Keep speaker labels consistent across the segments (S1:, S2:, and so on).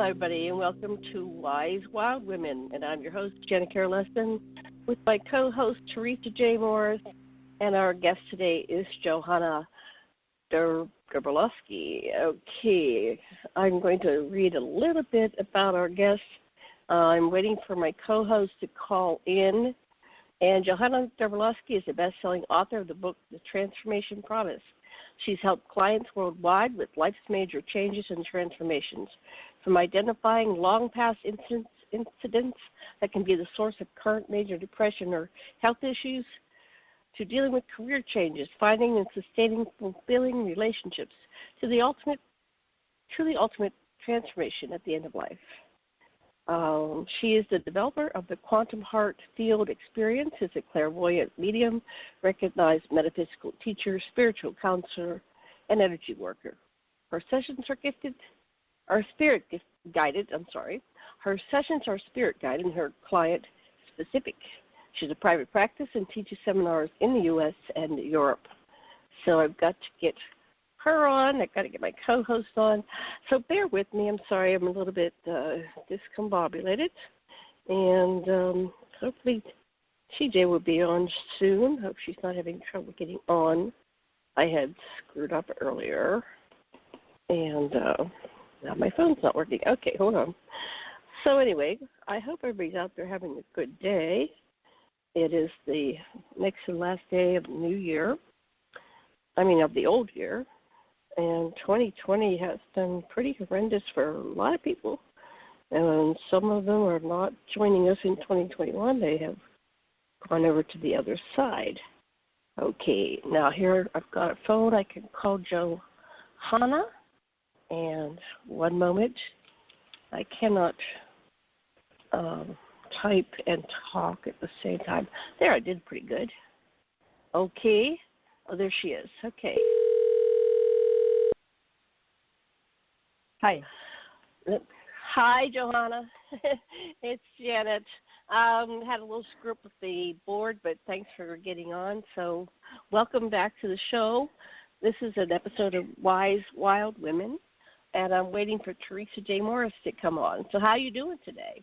S1: everybody, and welcome to Wise Wild Women. And I'm your host, Jenna Leston, with my co-host, Teresa J. Morris, and our guest today is Johanna Derbolowsky. Okay, I'm going to read a little bit about our guest. I'm waiting for my co-host to call in. And Johanna Derbolowsky is the best-selling author of the book, The Transformation Promise. She's helped clients worldwide with life's major changes and transformations, from identifying long-past incidents that can be the source of current major depression or health issues, to dealing with career changes, finding and sustaining fulfilling relationships, to the truly ultimate transformation at the end of life. She is the developer of the Quantum Heart Field Experience, is a clairvoyant medium, recognized metaphysical teacher, spiritual counselor, and energy worker. Her sessions are spirit guided. Her sessions are spirit guided and her client specific. She's a private practice and teaches seminars in the U.S. and Europe. So I've got to get her on. I've got to get my co-host on. So bear with me. I'm sorry. I'm a little bit discombobulated. And hopefully TJ will be on soon. Hope she's not having trouble getting on. I had screwed up earlier. And now my phone's not working. Okay, hold on. So anyway, I hope everybody's out there having a good day. It is the next and last day of the new year. Of the old year. And 2020 has been pretty horrendous for a lot of people. And some of them are not joining us in 2021. They have gone over to the other side. Okay, now here I've got a phone. I can call Johanna. And one moment. I cannot type and talk at the same time. There, I did pretty good. Okay. Oh, there she is. Okay.
S2: Hi.
S1: Hi, Johanna. It's Janet. Had a little screw up with the board, but thanks for getting on. So welcome back to the show. This is an episode of Wise Wild Women, and I'm waiting for Teresa J. Morris to come on. So how are you doing today?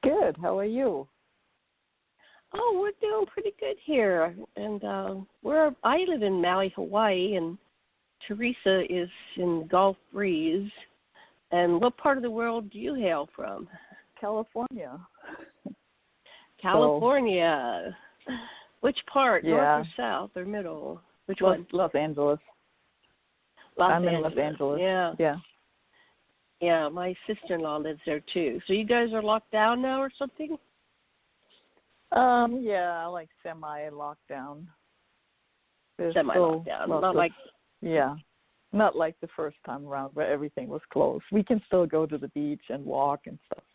S2: Good. How are you?
S1: Oh, we're doing pretty good here. And I live in Maui, Hawaii, and Teresa is in Gulf Breeze. And what part of the world do you hail from?
S2: California.
S1: California. Which part?
S2: Yeah.
S1: North or south or middle? Which one?
S2: Los Angeles. I'm in Los Angeles.
S1: Yeah.
S2: Yeah.
S1: Yeah, my sister-in-law lives there too. So you guys are locked down now or something?
S2: Yeah, like semi-lockdown.
S1: Semi-lockdown.
S2: Not like the first time around where everything was closed. We can still go to the beach and walk and stuff.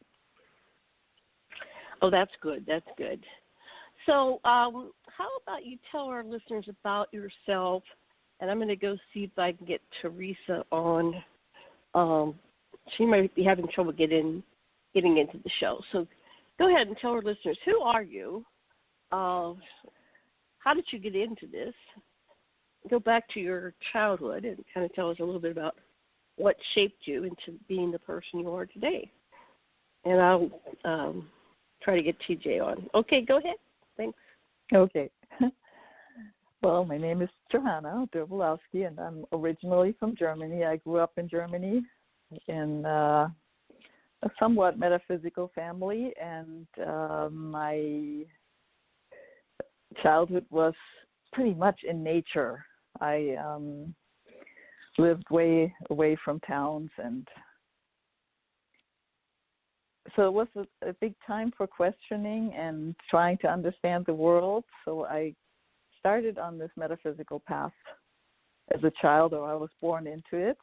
S1: Oh, that's good. That's good. So how about you tell our listeners about yourself, and I'm going to go see if I can get Teresa on. She might be having trouble getting into the show. So go ahead and tell our listeners, who are you? How did you get into this? Go back to your childhood and kind of tell us a little bit about what shaped you into being the person you are today. And I'll try to get TJ on. Okay, go ahead. Thanks.
S2: Okay. Well, my name is Johanna Derbolowsky, and I'm originally from Germany. I grew up in Germany in a somewhat metaphysical family, and my childhood was pretty much in nature. I lived way away from towns, and so it was a big time for questioning and trying to understand the world. So I started on this metaphysical path as a child, or I was born into it.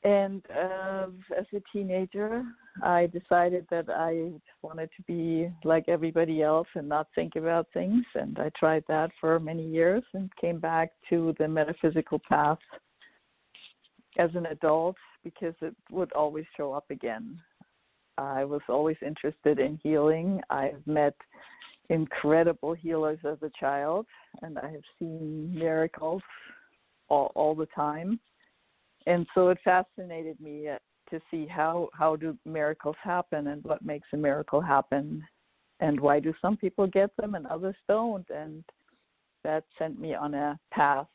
S2: And as a teenager, I decided that I wanted to be like everybody else and not think about things. And I tried that for many years and came back to the metaphysical path as an adult because it would always show up again. I was always interested in healing. I've met incredible healers as a child, and I have seen miracles all the time. And so it fascinated me to see how do miracles happen and what makes a miracle happen and why do some people get them and others don't. And that sent me on a path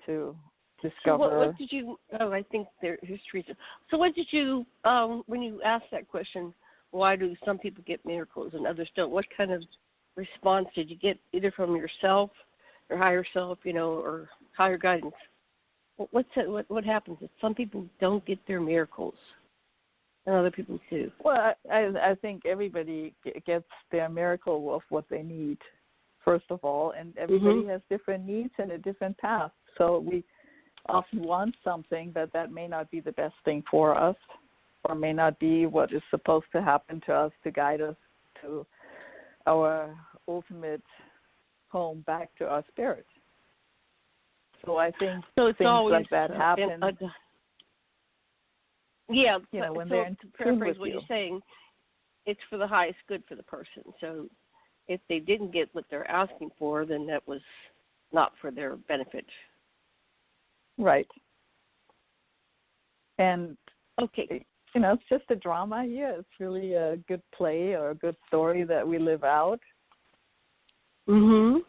S2: to discover.
S1: So what did you, I think here's Teresa. So what did you, when you asked that question, why do some people get miracles and others don't, what kind of response did you get either from yourself or higher self, or higher guidance? What happens if some people don't get their miracles and other people do?
S2: Well, I think everybody gets their miracle of what they need, first of all, and everybody has different needs and a different path. So we often want something, but that may not be the best thing for us or may not be what is supposed to happen to us to guide us to our ultimate home, back to our spirit. So I think
S1: it's
S2: things
S1: always
S2: like that happen. When they're in tune with
S1: what
S2: you.
S1: you're saying, it's for the highest good for the person. So if they didn't get what they're asking for, then that was not for their benefit.
S2: Right. And
S1: okay,
S2: it's just a drama here. It's really a good play or a good story that we live out.
S1: Mhm.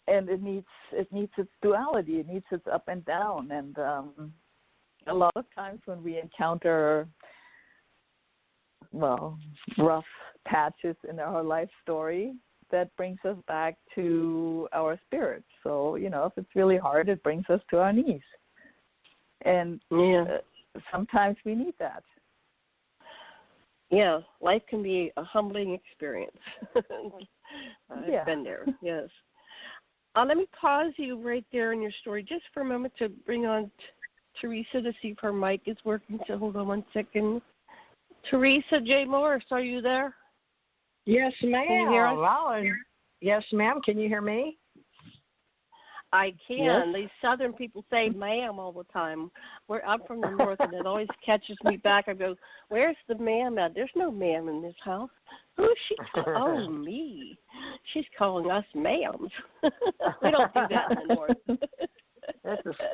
S2: And it needs its duality. It needs its up and down. And a lot of times when we encounter, rough patches in our life story, that brings us back to our spirit. So, if it's really hard, it brings us to our knees. And sometimes we need that.
S1: Yeah, life can be a humbling experience. I've been there, yes. Let me pause you right there in your story just for a moment to bring on Teresa to see if her mic is working. So hold on one second. Teresa J. Morris, are you there?
S3: Yes, ma'am.
S1: Can you hear us?
S3: Yes, ma'am. Can you hear me?
S1: I can.
S2: Yes.
S1: These southern people say ma'am all the time. I'm from the north, and it always catches me back. I go, where's the ma'am at? There's no ma'am in this house. Who is she? Oh, me. She's calling us ma'ams. We don't do that in the north.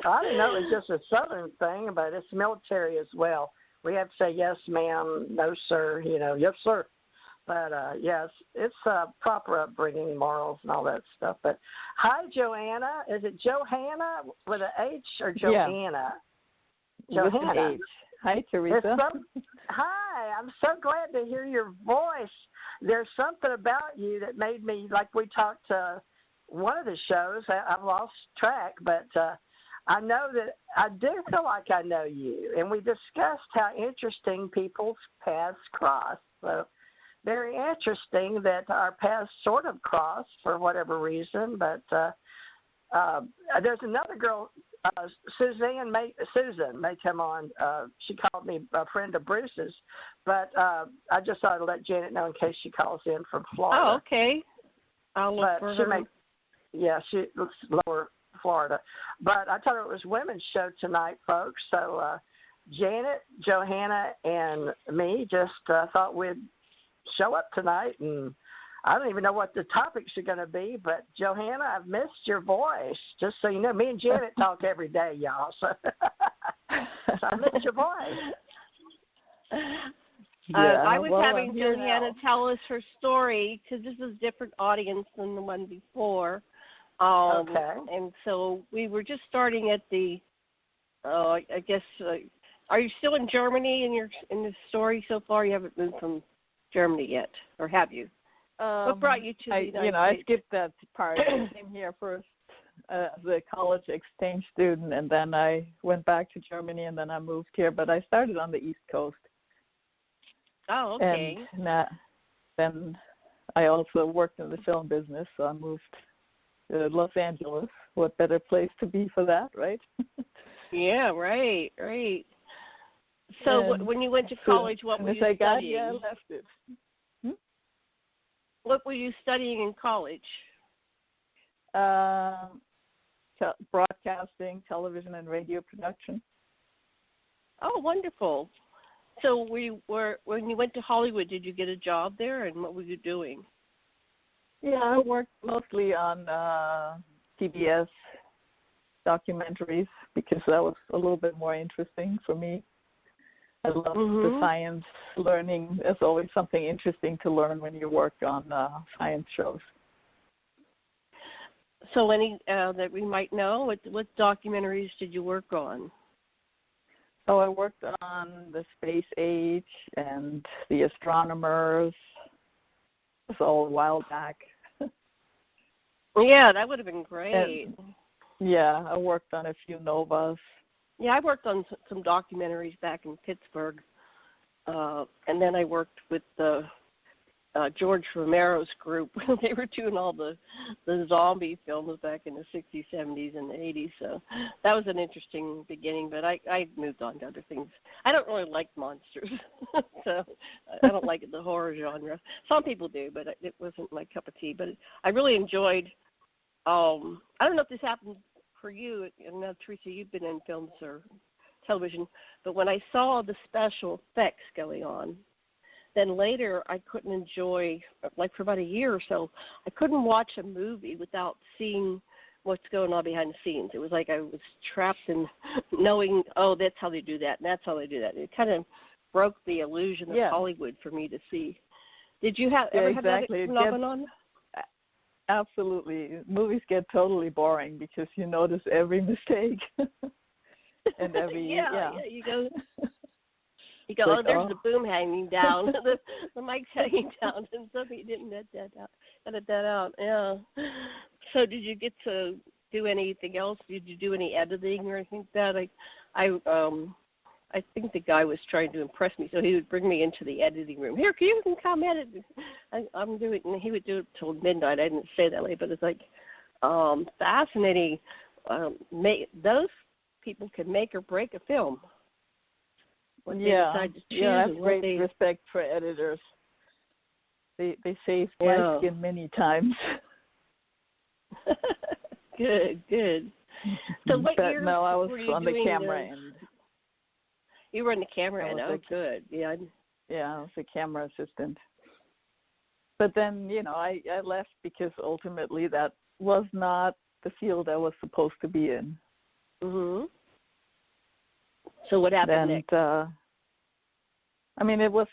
S3: I didn't know it was just a southern thing, but it's military as well. We have to say yes, ma'am, no, sir, yes, sir. But, yes, it's proper upbringing, morals, and all that stuff. But hi, Johanna. Is it Johanna with an H or Johanna?
S2: Yeah. Johanna. With an H. Hi, Teresa.
S3: Hi. I'm so glad to hear your voice. There's something about you that made me, like we talked to one of the shows, I've lost track, but I know that I do feel like I know you. And we discussed how interesting people's paths cross. So very interesting that our paths sort of cross for whatever reason. But there's another girl, Susan may come on. She called me a friend of Bruce's. But I just thought I'd let Janet know in case she calls in from Florida.
S1: Oh, okay. I'll look for her.
S3: She looks lower Florida. But I told her it was women's show tonight, folks. So Janet, Johanna, and me just thought we'd show up tonight. And I don't even know what the topics are going to be. But, Johanna, I've missed your voice. Just so you know, me and Janet talk every day, y'all. So I missed your voice.
S1: I was having Johanna tell us her story because this is a different audience than the one before.
S3: Okay.
S1: And so we were just starting at the, I guess, are you still in Germany in the story so far? You haven't moved from Germany yet, or have you? What brought you to the United States?
S2: I skipped that part. I came here first as a college exchange student, and then I went back to Germany, and then I moved here. But I started on the East Coast.
S1: Oh, okay.
S2: And then I also worked in the film business, so I moved to Los Angeles. What better place to be for that, right?
S1: Yeah, right. So when you went to college, what were you studying?
S2: I left it.
S1: What were you studying in college?
S2: Broadcasting, television, and radio production.
S1: Oh, wonderful. So when you went to Hollywood, did you get a job there, and what were you doing?
S2: Yeah, I worked mostly on PBS documentaries because that was a little bit more interesting for me. I love the science learning. There's always something interesting to learn when you work on science shows.
S1: So any that we might know, what documentaries did you work on?
S2: Oh, I worked on the space age and the astronomers. It was all a while back.
S1: Yeah, that would have been great.
S2: Yeah, I worked on a few novas.
S1: Yeah, I worked on some documentaries back in Pittsburgh, and then I worked with George Romero's group. They were doing all the zombie films back in the 60s, 70s, and the 80s, so that was an interesting beginning, but I moved on to other things. I don't really like monsters, so I don't like the horror genre. Some people do, but it wasn't my cup of tea, but I really enjoyed, I don't know if this happened for you, and now, Teresa, you've been in films or television, but when I saw the special effects going on, then later I couldn't enjoy, like for about a year or so, I couldn't watch a movie without seeing what's going on behind the scenes. It was like I was trapped in knowing, oh, that's how they do that, and that's how they do that. It kind of broke the illusion of Hollywood for me to see. Did you ever have that phenomenon?
S2: Absolutely. Movies get totally boring because you notice every mistake and every
S1: you go. Oh, there's the boom hanging down, the mic's hanging down, and somebody didn't edit that out. Yeah. So did you get to do anything else? Did you do any editing or anything like that? I think the guy was trying to impress me, so he would bring me into the editing room. Here, you can come edit. I'm doing, and he would do it till midnight. I didn't say that late, but it's like fascinating. Those people can make or break a film.
S2: I have great respect for editors. They saved my skin many times.
S1: Good. So what year
S2: I was
S1: were you
S2: on the camera end.
S1: You were in the camera end. Oh, good. Yeah.
S2: Yeah, I was a camera assistant. But then, I left because ultimately that was not the field I was supposed to be in.
S1: Mhm. So what happened next?
S2: It was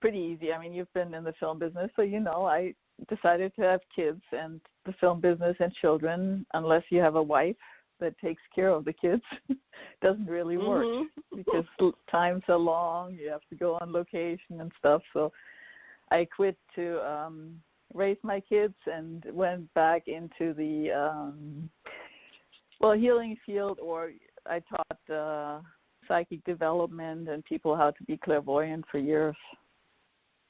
S2: pretty easy. You've been in the film business, so I decided to have kids, and the film business and children, unless you have a wife that takes care of the kids, doesn't really work because times are long. You have to go on location and stuff. So I quit to raise my kids and went back into the healing field, or I taught psychic development and people how to be clairvoyant for years.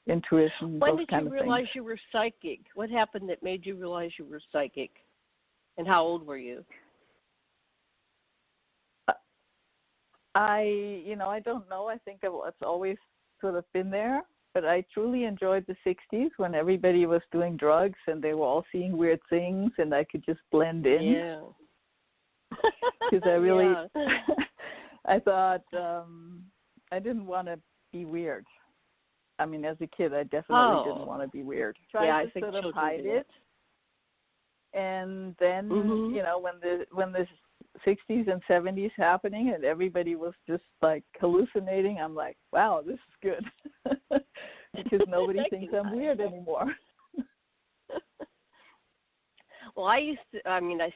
S2: Intuition.
S1: When did you realize you were psychic? What happened that made you realize you were psychic? And how old were you?
S2: I don't know. I think it's always sort of been there, but I truly enjoyed the 60s when everybody was doing drugs and they were all seeing weird things and I could just blend in.
S1: Yeah.
S2: Because I really, I thought I didn't want to be weird. As a kid, I definitely didn't want to be weird. I think sort of hide it. And then, when the 60s and 70s happening and everybody was just like hallucinating, I'm like, wow, this is good. Because nobody thinks I'm weird anymore.
S1: Well, I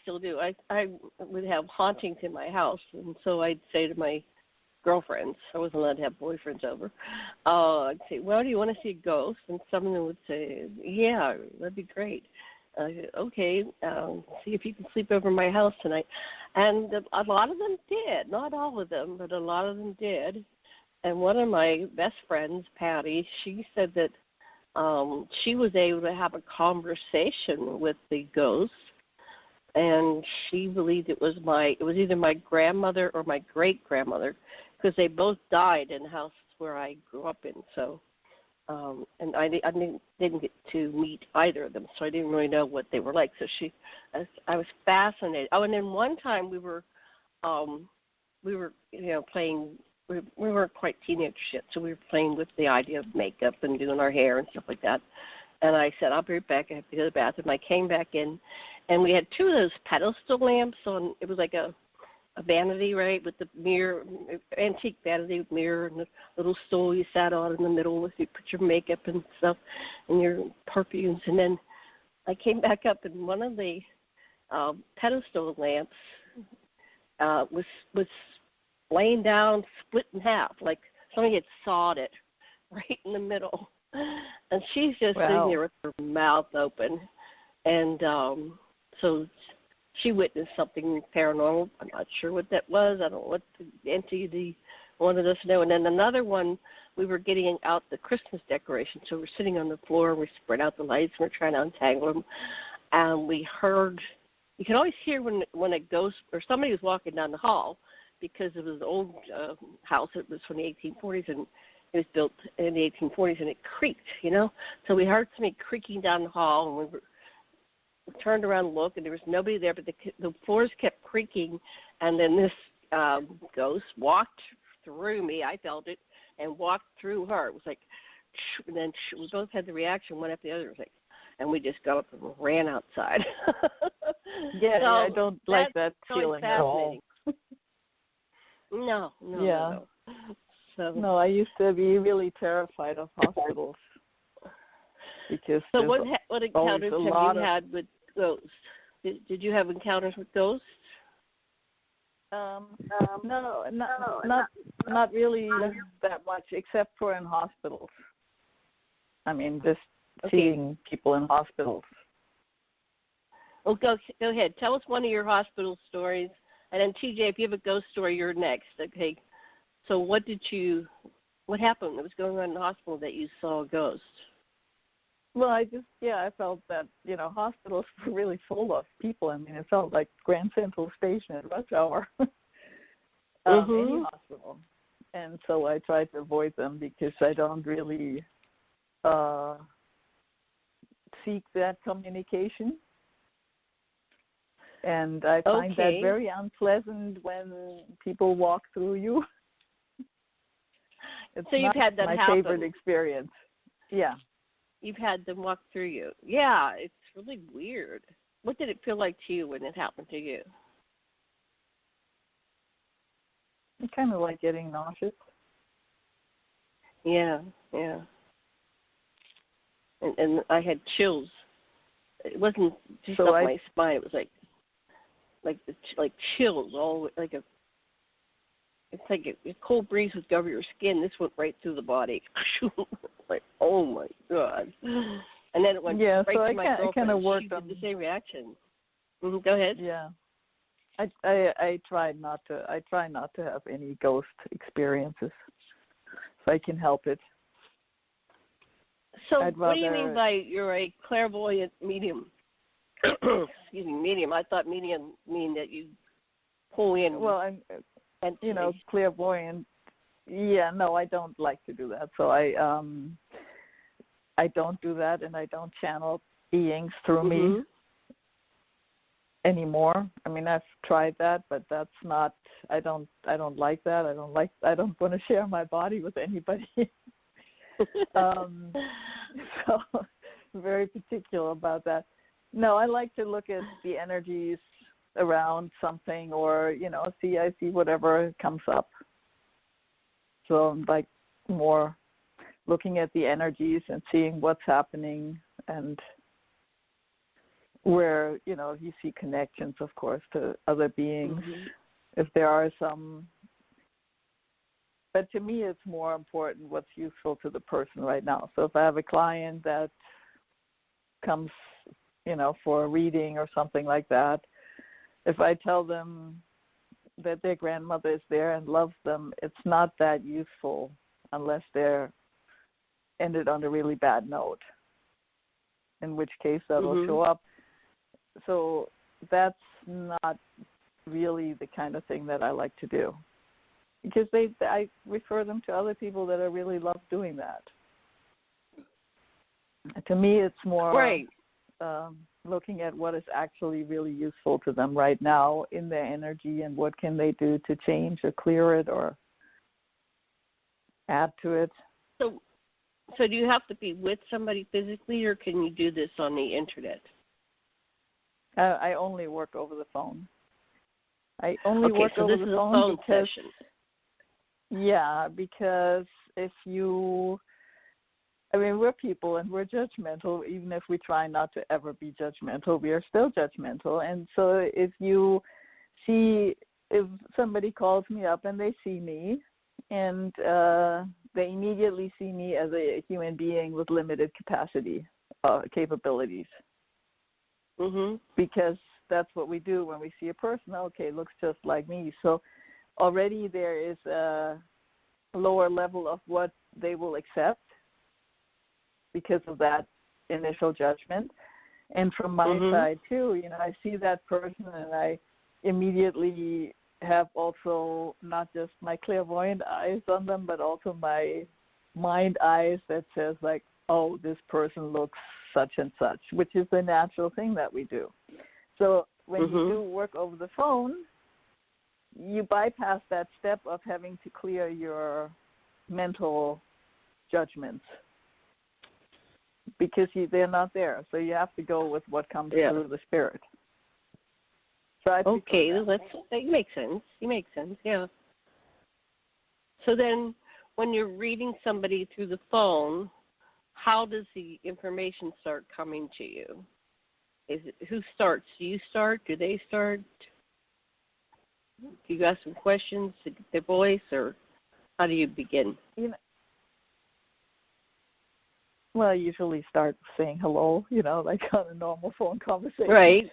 S1: still do. I would have hauntings in my house, and so I'd say to my girlfriends, I wasn't allowed to have boyfriends over, I'd say, well, do you want to see a ghost? And some of them would say, yeah, that'd be great. Okay, see if you can sleep over my house tonight. And a lot of them did. Not all of them, but a lot of them did. And one of my best friends, Patty, she said that she was able to have a conversation with the ghost, and she believed it was either my grandmother or my great-grandmother, because they both died in the house where I grew up in. So, and I didn't get to meet either of them, so I didn't really know what they were like. So I was fascinated. Oh, and then one time we were playing. We weren't quite teenagers yet, so we were playing with the idea of makeup and doing our hair and stuff like that. And I said, I'll be right back. I have to go to the bathroom. I came back in, And we had two of those pedestal lamps on. It was like a vanity, right, with the mirror, antique vanity with mirror and the little stool you sat on in the middle with you put your makeup and stuff and your perfumes. And then I came back up and one of the pedestal lamps was laying down, split in half, like somebody had sawed it right in the middle. And she's just sitting there with her mouth open. And so she witnessed something paranormal. I'm not sure what that was. I don't know what the entity wanted us to know. And then another one, we were getting out the Christmas decorations. So we're sitting on the floor, we spread out the lights, and we're trying to untangle them. And we heard, you can always hear when a ghost or somebody was walking down the hall, because it was an old house. It was from the 1840s, and it was built in the 1840s, and it creaked, you know. So we heard somebody creaking down the hall, and we turned around and looked, and there was nobody there, but the floors kept creaking, and then this ghost walked through me. I felt it, and walked through her. It was like, and then we both had the reaction, one after the other. It was like, and we just got up and ran outside.
S2: Yeah,
S1: so
S2: I don't like that feeling at all.
S1: No. So
S2: I used to be really terrified of hospitals because
S1: so what encounters have you had with ghosts? Did you have encounters with ghosts?
S2: No, not really that much, except for in hospitals. I mean, just seeing people in hospitals.
S1: Well, go ahead. Tell us one of your hospital stories. And then, TJ, if you have a ghost story, you're next. Okay. So what happened that was going on in the hospital that you saw a ghost?
S2: Well, I felt that, hospitals were really full of people. I mean, it felt like Grand Central Station at rush hour. Any hospital. And so I tried to avoid them because I don't really seek that communication. And I find that very unpleasant when people walk through you. It's
S1: so you've had that
S2: my
S1: happen.
S2: favorite experience. Yeah.
S1: You've had them walk through you. Yeah, it's really weird. What did it feel like to you when it happened to you?
S2: It's kind of like getting nauseous.
S1: Yeah. And I had chills. It wasn't just up my spine. It was like chills, all like it's like a cold breeze would go over your skin. This went right through the body. Like, oh my God! And then it went right to my girlfriend.
S2: Kind of worked
S1: she
S2: on
S1: did the same reaction. Mm-hmm. Go ahead.
S2: Yeah, I try not to have any ghost experiences if I can help it.
S1: So what do you mean by you're a clairvoyant medium? Excuse me, medium. I thought medium mean that you pull in.
S2: Well, and clairvoyant. Yeah, no, I don't like to do that. So I don't do that, and I don't channel beings through me anymore. I mean, I've tried that, but that's not. I don't like that. I don't want to share my body with anybody. So very particular about that. No, I like to look at the energies around something, or I see whatever comes up. So I'm like more looking at the energies and seeing what's happening, and where you see connections, of course, to other beings, if there are some. But to me, it's more important what's useful to the person right now. So if I have a client that comes, for a reading or something like that, if I tell them that their grandmother is there and loves them, it's not that useful unless they're ended on a really bad note, in which case that'll show up. So that's not really the kind of thing that I like to do, because I refer them to other people that I really love doing that. To me, it's more looking at what is actually really useful to them right now in their energy, and what can they do to change or clear it or add to it.
S1: So do you have to be with somebody physically, or can you do this on the internet?
S2: I only work over the phone. I only
S1: okay,
S2: work
S1: so
S2: over
S1: this
S2: the
S1: is a
S2: phone
S1: phone
S2: because,
S1: session.
S2: yeah, because if you, I mean, we're people and we're judgmental. Even if we try not to ever be judgmental, we are still judgmental. And so if you see, if somebody calls me up and they see me, and they immediately see me as a human being with limited capabilities.
S1: Mhm.
S2: Because that's what we do when we see a person. Okay, looks just like me. So already there is a lower level of what they will accept because of that initial judgment. And from my side too, I see that person and I immediately have also not just my clairvoyant eyes on them, but also my mind eyes that says like, oh, this person looks such and such, which is the natural thing that we do. So when you do work over the phone, you bypass that step of having to clear your mental judgments because they're not there. So you have to go with what comes through the spirit. So
S1: okay, that makes sense. It makes sense, yeah. So then when you're reading somebody through the phone, how does the information start coming to you? Is it, who starts? Do you start? Do they start? Do you ask them questions to get their voice, or how do you begin?
S2: Well, I usually start saying hello, like on a normal phone conversation.
S1: Right.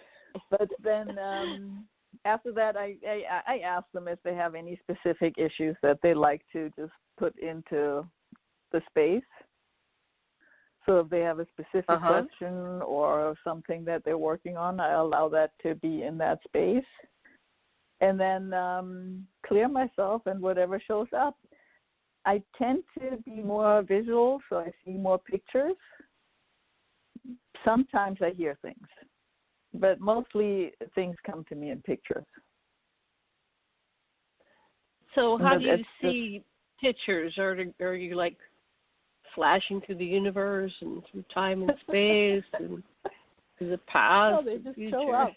S2: But then after that, I ask them if they have any specific issues that they like to just put into the space. So if they have a specific question or something that they're working on, I allow that to be in that space. And then clear myself and whatever shows up. I tend to be more visual, so I see more pictures. Sometimes I hear things, but mostly things come to me in pictures.
S1: So how do you see pictures? Are you like flashing through the universe and through time and space and through the past?
S2: No, they just show up.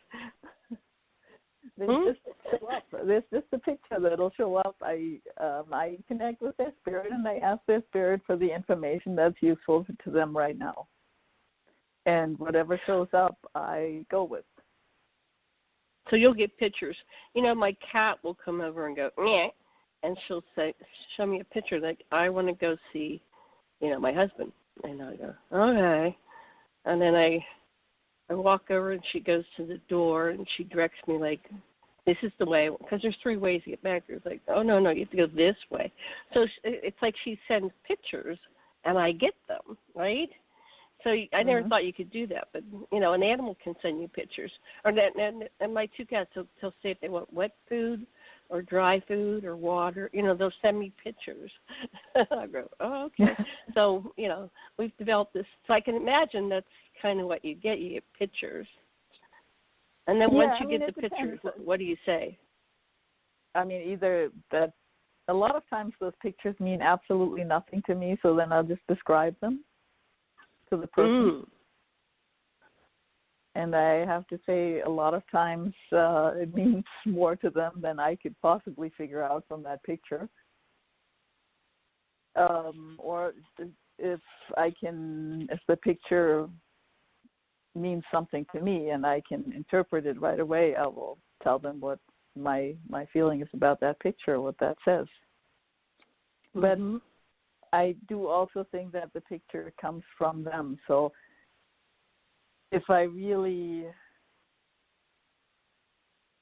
S2: They just show up. There's just a picture that'll show up. I connect with their spirit and I ask their spirit for the information that's useful to them right now. And whatever shows up, I go with.
S1: So you'll get pictures. My cat will come over and go, meh, and she'll show me a picture like, I want to go see, my husband. And I go, okay. And then I walk over and she goes to the door and she directs me like, this is the way, because there's 3 ways to get back there. It's like, oh, no, you have to go this way. So it's like she sends pictures and I get them, right? So I never thought you could do that, but, an animal can send you pictures. And my 2 cats, they'll say if they want wet food or dry food or water, they'll send me pictures. I go, oh, okay. So, we've developed this. So I can imagine that's kind of what you get. You get pictures. And then once you get the pictures, what do you say?
S2: I mean, either that a lot of times those pictures mean absolutely nothing to me, so then I'll just describe them to the person. And I have to say a lot of times it means more to them than I could possibly figure out from that picture. Or if the picture means something to me and I can interpret it right away, I will tell them what my feeling is about that picture, what that says. But I do also think that the picture comes from them. So if I really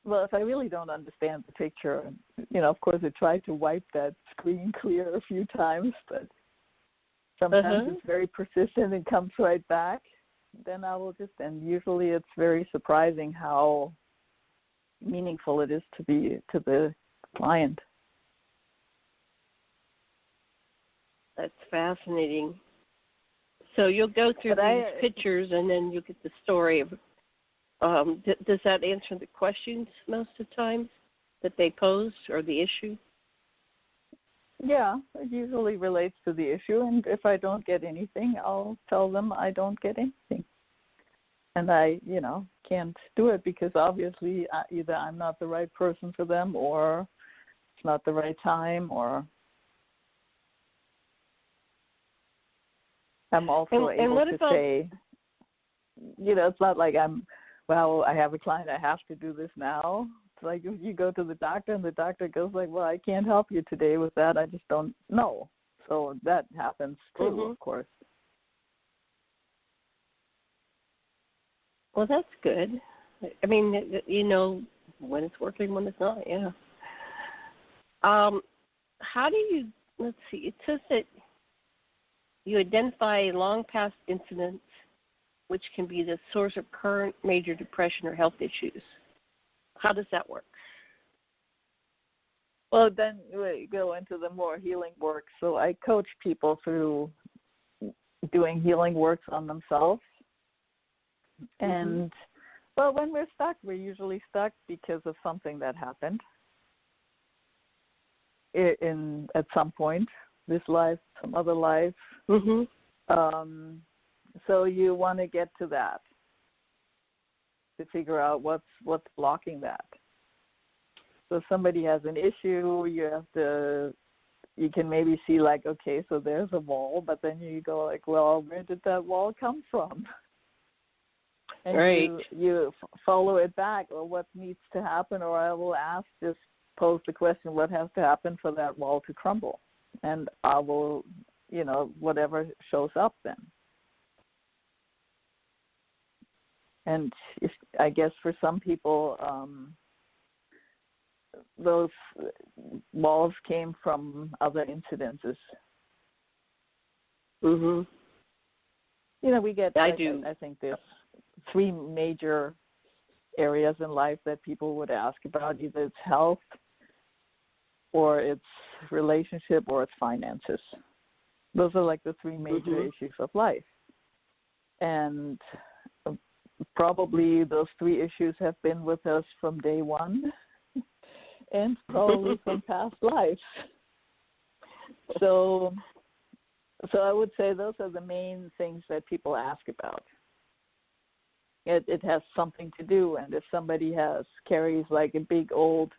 S2: don't understand the picture, of course I try to wipe that screen clear a few times, but sometimes it's very persistent and comes right back. Then I will and usually it's very surprising how meaningful it is to the client.
S1: That's fascinating. So you'll go through these pictures and then you get the story of, does that answer the questions most of the times that they pose or the issue?
S2: Yeah, it usually relates to the issue, and if I don't get anything, I'll tell them I don't get anything. and I, can't do it because obviously either I'm not the right person for them, or it's not the right time, or I'm also able to say, it's not like I have a client, I have to do this now. It's like if you go to the doctor and the doctor goes like, well, I can't help you today with that, I just don't know. So that happens too, of course.
S1: Well, that's good. I mean, when it's working, when it's not, yeah. How do you, let's see, it says that you identify long past incidents which can be the source of current major depression or health issues. How does that work?
S2: Well, then we go into the more healing work. So I coach people through doing healing works on themselves. And, well, when we're stuck, we're usually stuck because of something that happened at some point, this life, some other life. So you want to get to that to figure out what's blocking that. So if somebody has an issue, you can maybe see like, okay, so there's a wall, but then you go like, well, where did that wall come from? And
S1: right.
S2: you follow it back, or what needs to happen, or I will just pose the question, what has to happen for that wall to crumble? And I will, whatever shows up then. And I guess for some people, those walls came from other incidences. We get, I think there's 3 major areas in life that people would ask about. Either it's health, or it's relationship, or it's finances. Those are like the 3 major issues of life. And probably those 3 issues have been with us from day one and probably from past lives. So I would say those are the main things that people ask about. It has something to do, and if somebody carries like a big old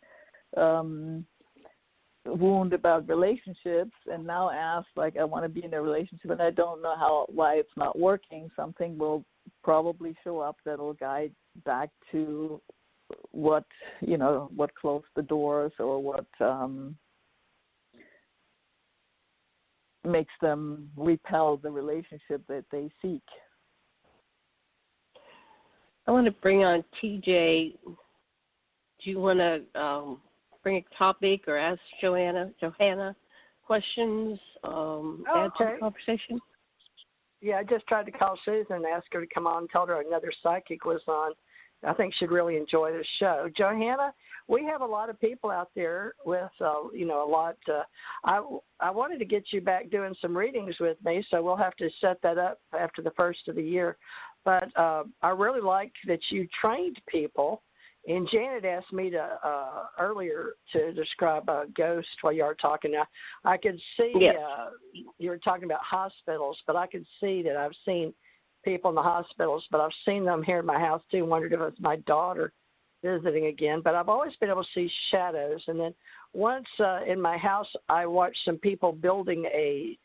S2: wound about relationships and now asks like, I want to be in a relationship and I don't know why it's not working, something will probably show up that'll guide back to what closed the doors, or what makes them repel the relationship that they seek.
S1: I want to bring on TJ. Do you want to bring a topic or ask Johanna questions, add to the conversation?
S3: Yeah, I just tried to call Susan and ask her to come on, told her another psychic was on. I think she'd really enjoy the show. Johanna, we have a lot of people out there with, a lot. I wanted to get you back doing some readings with me, so we'll have to set that up after the first of the year. But I really liked that you trained people. And Janet asked me to earlier to describe a ghost while you were talking. Now, I could see you were talking about hospitals, but I could see that I've seen people in the hospitals, but I've seen them here in my house too. Wondered if it was my daughter visiting again. But I've always been able to see shadows. And then once in my house, I watched some people building it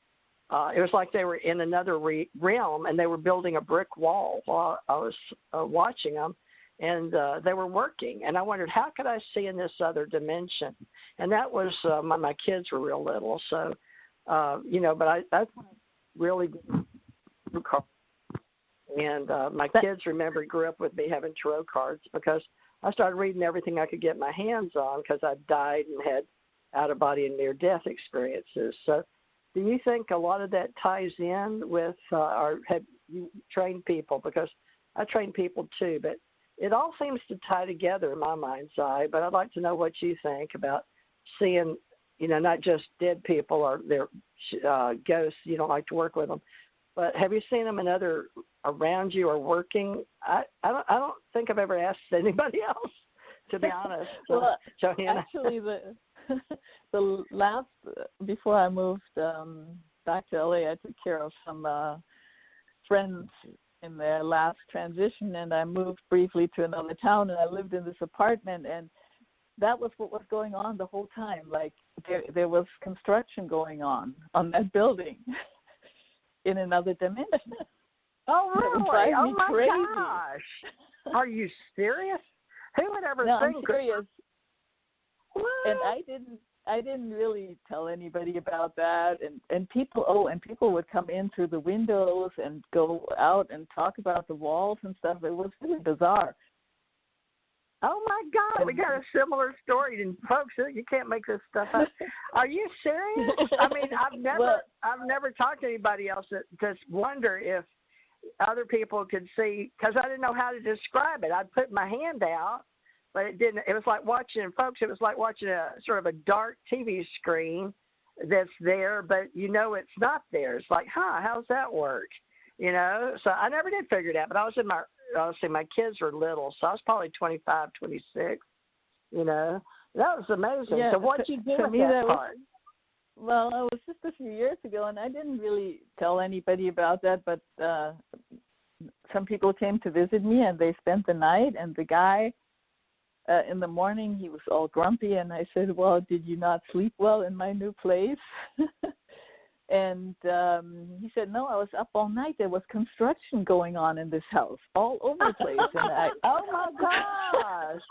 S3: was like they were in another realm, and they were building a brick wall while I was watching them. And they were working, and I wondered, how could I see in this other dimension? And that was my kids were real little, so but that's really good. And my kids grew up with me having tarot cards, because I started reading everything I could get my hands on, because I died and had out-of-body and near-death experiences. So do you think a lot of that ties in with, or have you trained people? Because I train people too, but it all seems to tie together in my mind's eye. But I'd like to know what you think about seeing, not just dead people or their ghosts. You don't like to work with them, but have you seen them in other around you or working? I don't think I've ever asked anybody else, to be honest.
S2: Well,
S3: Johanna.
S2: Actually, the last before I moved back to LA, I took care of some friends in the last transition, and I moved briefly to another town, and I lived in this apartment, and that was what was going on the whole time. Like there was construction going on that building in another dimension.
S3: Oh, really? Oh, my
S2: crazy.
S3: gosh. Are you serious? Who would ever
S2: No,
S3: think?
S2: I'm serious.
S3: What?
S2: And I didn't really tell anybody about that, and people would come in through the windows and go out and talk about the walls and stuff. It was really bizarre.
S3: Oh my God, we got a similar story, and folks, you can't make this stuff up. Are you serious? I mean, I've never talked to anybody else that just wonder if other people could see, because I didn't know how to describe it. I'd put my hand out, but it didn't. It was like watching, folks, it was like watching a sort of a dark TV screen that's there, but you know it's not there. It's like, how's that work? You know, so I never did figure it out, but I was in my kids were little, so I was probably 25, 26, you know. That was amazing.
S2: Yeah,
S3: so what did you do with that part?
S2: Well, it was just a few years ago, and I didn't really tell anybody about that, but some people came to visit me, and they spent the night, and the guy, in the morning, he was all grumpy, and I said, well, did you not sleep well in my new place? And he said, no, I was up all night. There was construction going on in this house all over the place. And
S3: oh, my gosh.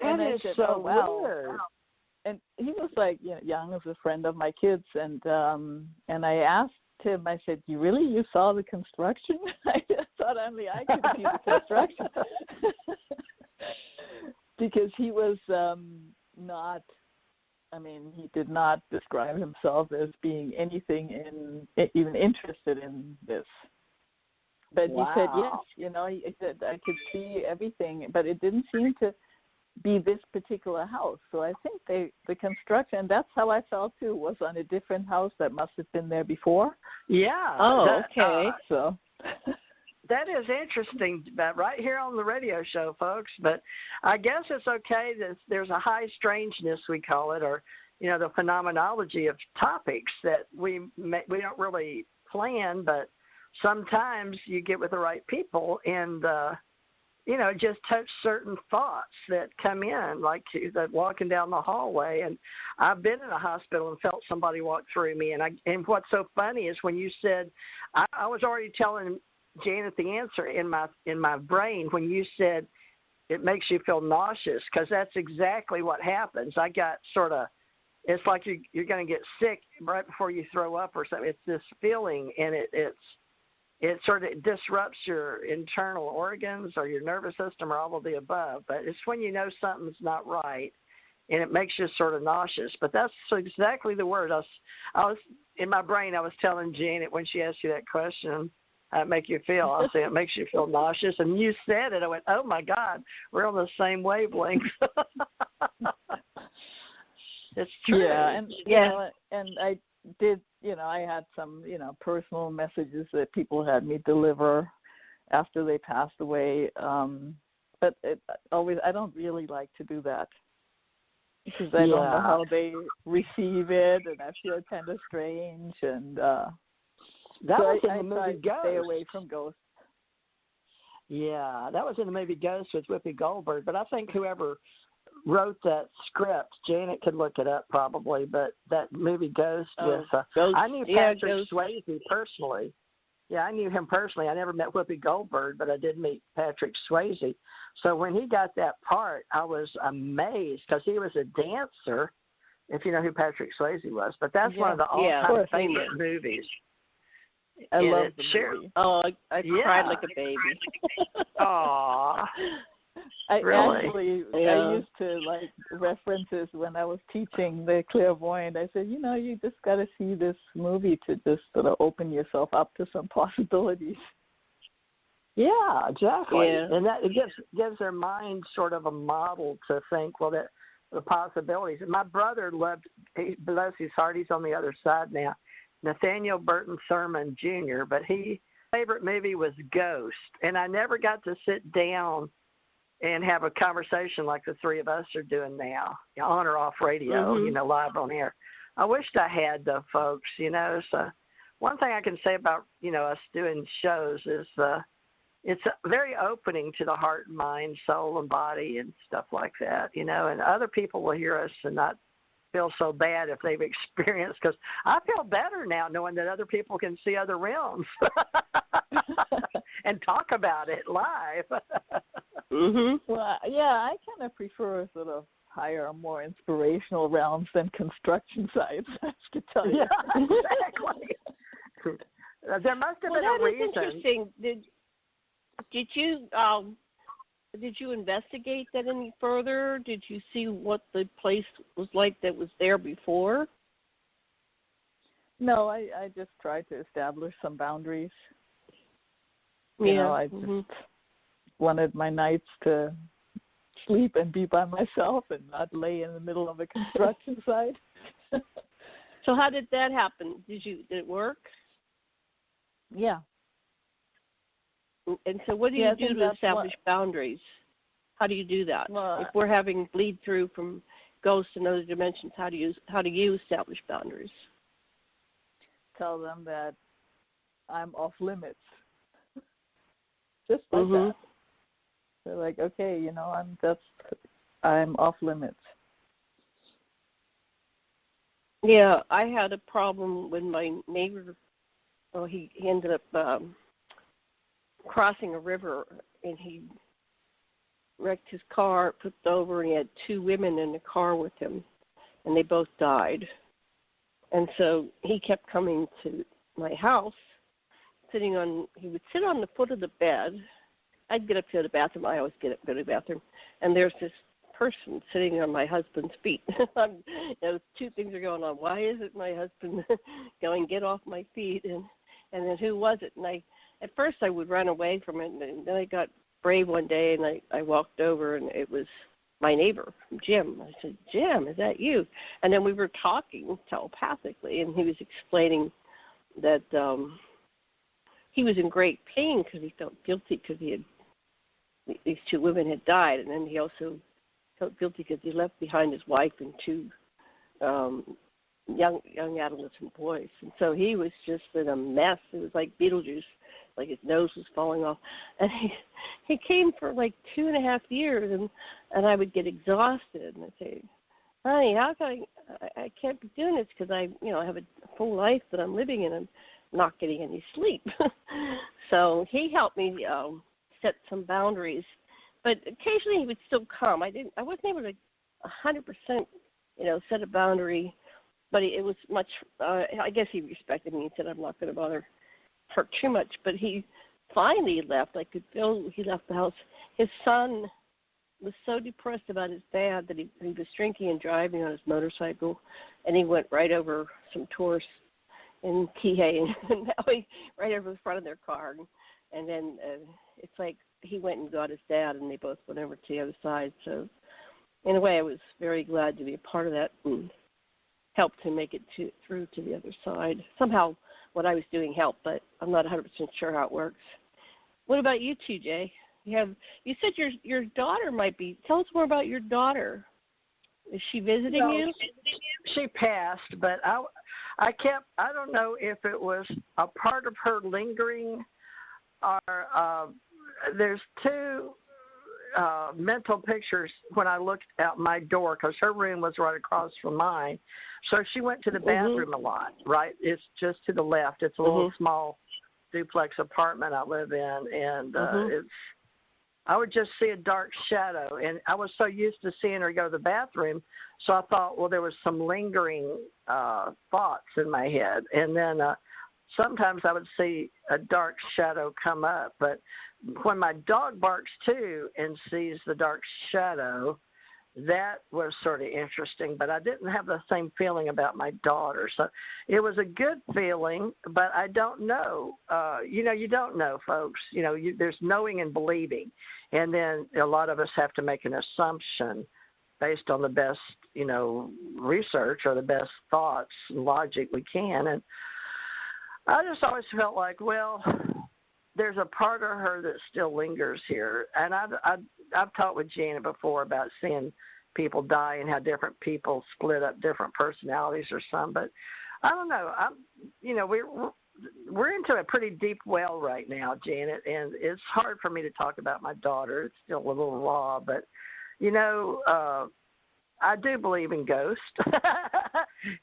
S2: And
S3: that
S2: I
S3: is
S2: said,
S3: so
S2: oh, wow.
S3: weird.
S2: And he was like, young as a friend of my kids. And I asked him, I said, you saw the construction? I just thought only I could see the construction. Because he was he did not describe himself as being anything even interested in this. But
S3: wow.
S2: He said yes, he said I could see everything, but it didn't seem to be this particular house. So I think the construction, that's how I felt too, was on a different house that must have been there before.
S3: Yeah.
S1: Oh, okay.
S2: So
S3: that is interesting, but right here on the radio show, folks. But I guess it's okay that there's a high strangeness, we call it, or, the phenomenology of topics that we don't really plan, but sometimes you get with the right people and, just touch certain thoughts that come in, like that walking down the hallway. And I've been in a hospital and felt somebody walk through me. And what's so funny is when you said, I was already telling Janet the answer in my brain when you said it makes you feel nauseous, because that's exactly what happens. I got sort of, it's like you're going to get sick right before you throw up or something. It's this feeling, and it sort of disrupts your internal organs or your nervous system or all of the above. But it's when you know something's not right, and it makes you sort of nauseous. But that's exactly the word. I was in my brain, I was telling Janet when she asked you that question, how it make you feel? I said, it makes you feel nauseous. And you said it. I went, oh, my God, we're on the same wavelength. It's true.
S2: Yeah, and I did, I had some, personal messages that people had me deliver after they passed away. But I don't really like to do that because I don't know how they receive it, and I feel kind of strange. And that
S3: was
S2: so
S3: in the movie Ghost.
S2: Stay away from ghosts.
S3: Yeah, that was in the movie Ghost with Whoopi Goldberg. But I think whoever wrote that script, Janet could look it up probably, but that movie Ghost with
S1: Ghost.
S3: I knew Patrick
S1: Ghost.
S3: Swayze personally. Yeah, I knew him personally. I never met Whoopi Goldberg, but I did meet Patrick Swayze. So when he got that part, I was amazed because he was a dancer, if you know who Patrick Swayze was. But that's one of the all-time favorite movies.
S2: I love the movie.
S1: Oh, I cried like a baby.
S3: Aw.
S2: I
S3: really?
S2: used to references when I was teaching the clairvoyant. I said, you just got to see this movie to just sort of open yourself up to some possibilities.
S3: Yeah, exactly.
S1: Yeah.
S3: And that it gives their mind sort of a model to think, well, that the possibilities. And my brother bless his heart, he's on the other side now, Nathaniel Burton Thurman Jr., but his favorite movie was Ghost. And I never got to sit down and have a conversation like the three of us are doing now, on or off radio, live on air. I wished I had, though, folks, So one thing I can say about, us doing shows is it's very opening to the heart and mind, soul and body and stuff like that, and other people will hear us and not feel so bad if they've experienced, because I feel better now knowing that other people can see other realms and talk about it live.
S2: Well, yeah, I kind of prefer sort of higher, more inspirational realms than construction sites, I have to tell you.
S3: Yeah, exactly. There must have been a reason.
S1: That is interesting. Did you investigate that any further? Did you see what the place was like that was there before?
S2: No, I just tried to establish some boundaries.
S1: Yeah.
S2: I just wanted my nights to sleep and be by myself and not lay in the middle of a construction site.
S1: So how did that happen? Did it work?
S2: Yeah.
S1: And so what do you do to establish boundaries? How do you do that?
S2: Well,
S1: if we're having bleed through from ghosts and other dimensions, how do you establish boundaries?
S2: Tell them that I'm off limits. Just like that. They're like, okay, I'm off limits.
S1: Yeah, I had a problem when my neighbor. Oh, he ended up crossing a river, and he wrecked his car, flipped over, and he had 2 women in the car with him, and they both died. And so he kept coming to my house, he would sit on the foot of the bed. I'd get up to the bathroom. I always get up to the bathroom. And there's this person sitting on my husband's feet. 2 things are going on. Why isn't my husband going, get off my feet? And then who was it? And at first I would run away from it. And then I got brave one day, and I walked over, and it was my neighbor, Jim. I said, Jim, is that you? And then we were talking telepathically, and he was explaining that he was in great pain because he felt guilty because these 2 women had died, and then he also felt guilty because he left behind his wife and 2 young adolescent boys, and so he was just in a mess. It was like Beetlejuice, like his nose was falling off, and he came for like 2.5 years, and I would get exhausted, and I'd say, honey, how can I can't be doing this because I have a full life that I'm living in, and not getting any sleep. So he helped me set some boundaries, but occasionally he would still come. I wasn't able to 100%, set a boundary, but it was much. I guess he respected me and said, I'm not going to bother her too much. But he finally left. I could feel he left the house. His son was so depressed about his dad that he was drinking and driving on his motorcycle, and he went right over some tourists in Kihei, and now he right over the front of their car, and then it's like he went and got his dad, and they both went over to the other side. So in a way, I was very glad to be a part of that and helped him make it through to the other side. Somehow what I was doing helped, but I'm not 100% sure how it works. What about you two, Jay? You said your daughter might be. Tell us more about your daughter. Is she visiting you?
S3: She passed, but I don't know if it was a part of her lingering or there's 2 mental pictures when I looked out my door, because her room was right across from mine. So she went to the bathroom a lot, right? It's just to the left. It's a little small duplex apartment I live in, and I would just see a dark shadow, and I was so used to seeing her go to the bathroom, so I thought, well, there was some lingering thoughts in my head. And then sometimes I would see a dark shadow come up, but when my dog barks too and sees the dark shadow, that was sort of interesting, but I didn't have the same feeling about my daughter. So it was a good feeling, but I don't know. You don't know, folks. There's knowing and believing. And then a lot of us have to make an assumption based on the best, research or the best thoughts and logic we can. And I just always felt like, well, there's a part of her that still lingers here. And I've talked with Jana before about seeing people die and how different people split up different personalities or some. But I don't know. We're into a pretty deep well right now, Janet, and it's hard for me to talk about my daughter. It's still a little raw, but I do believe in ghosts,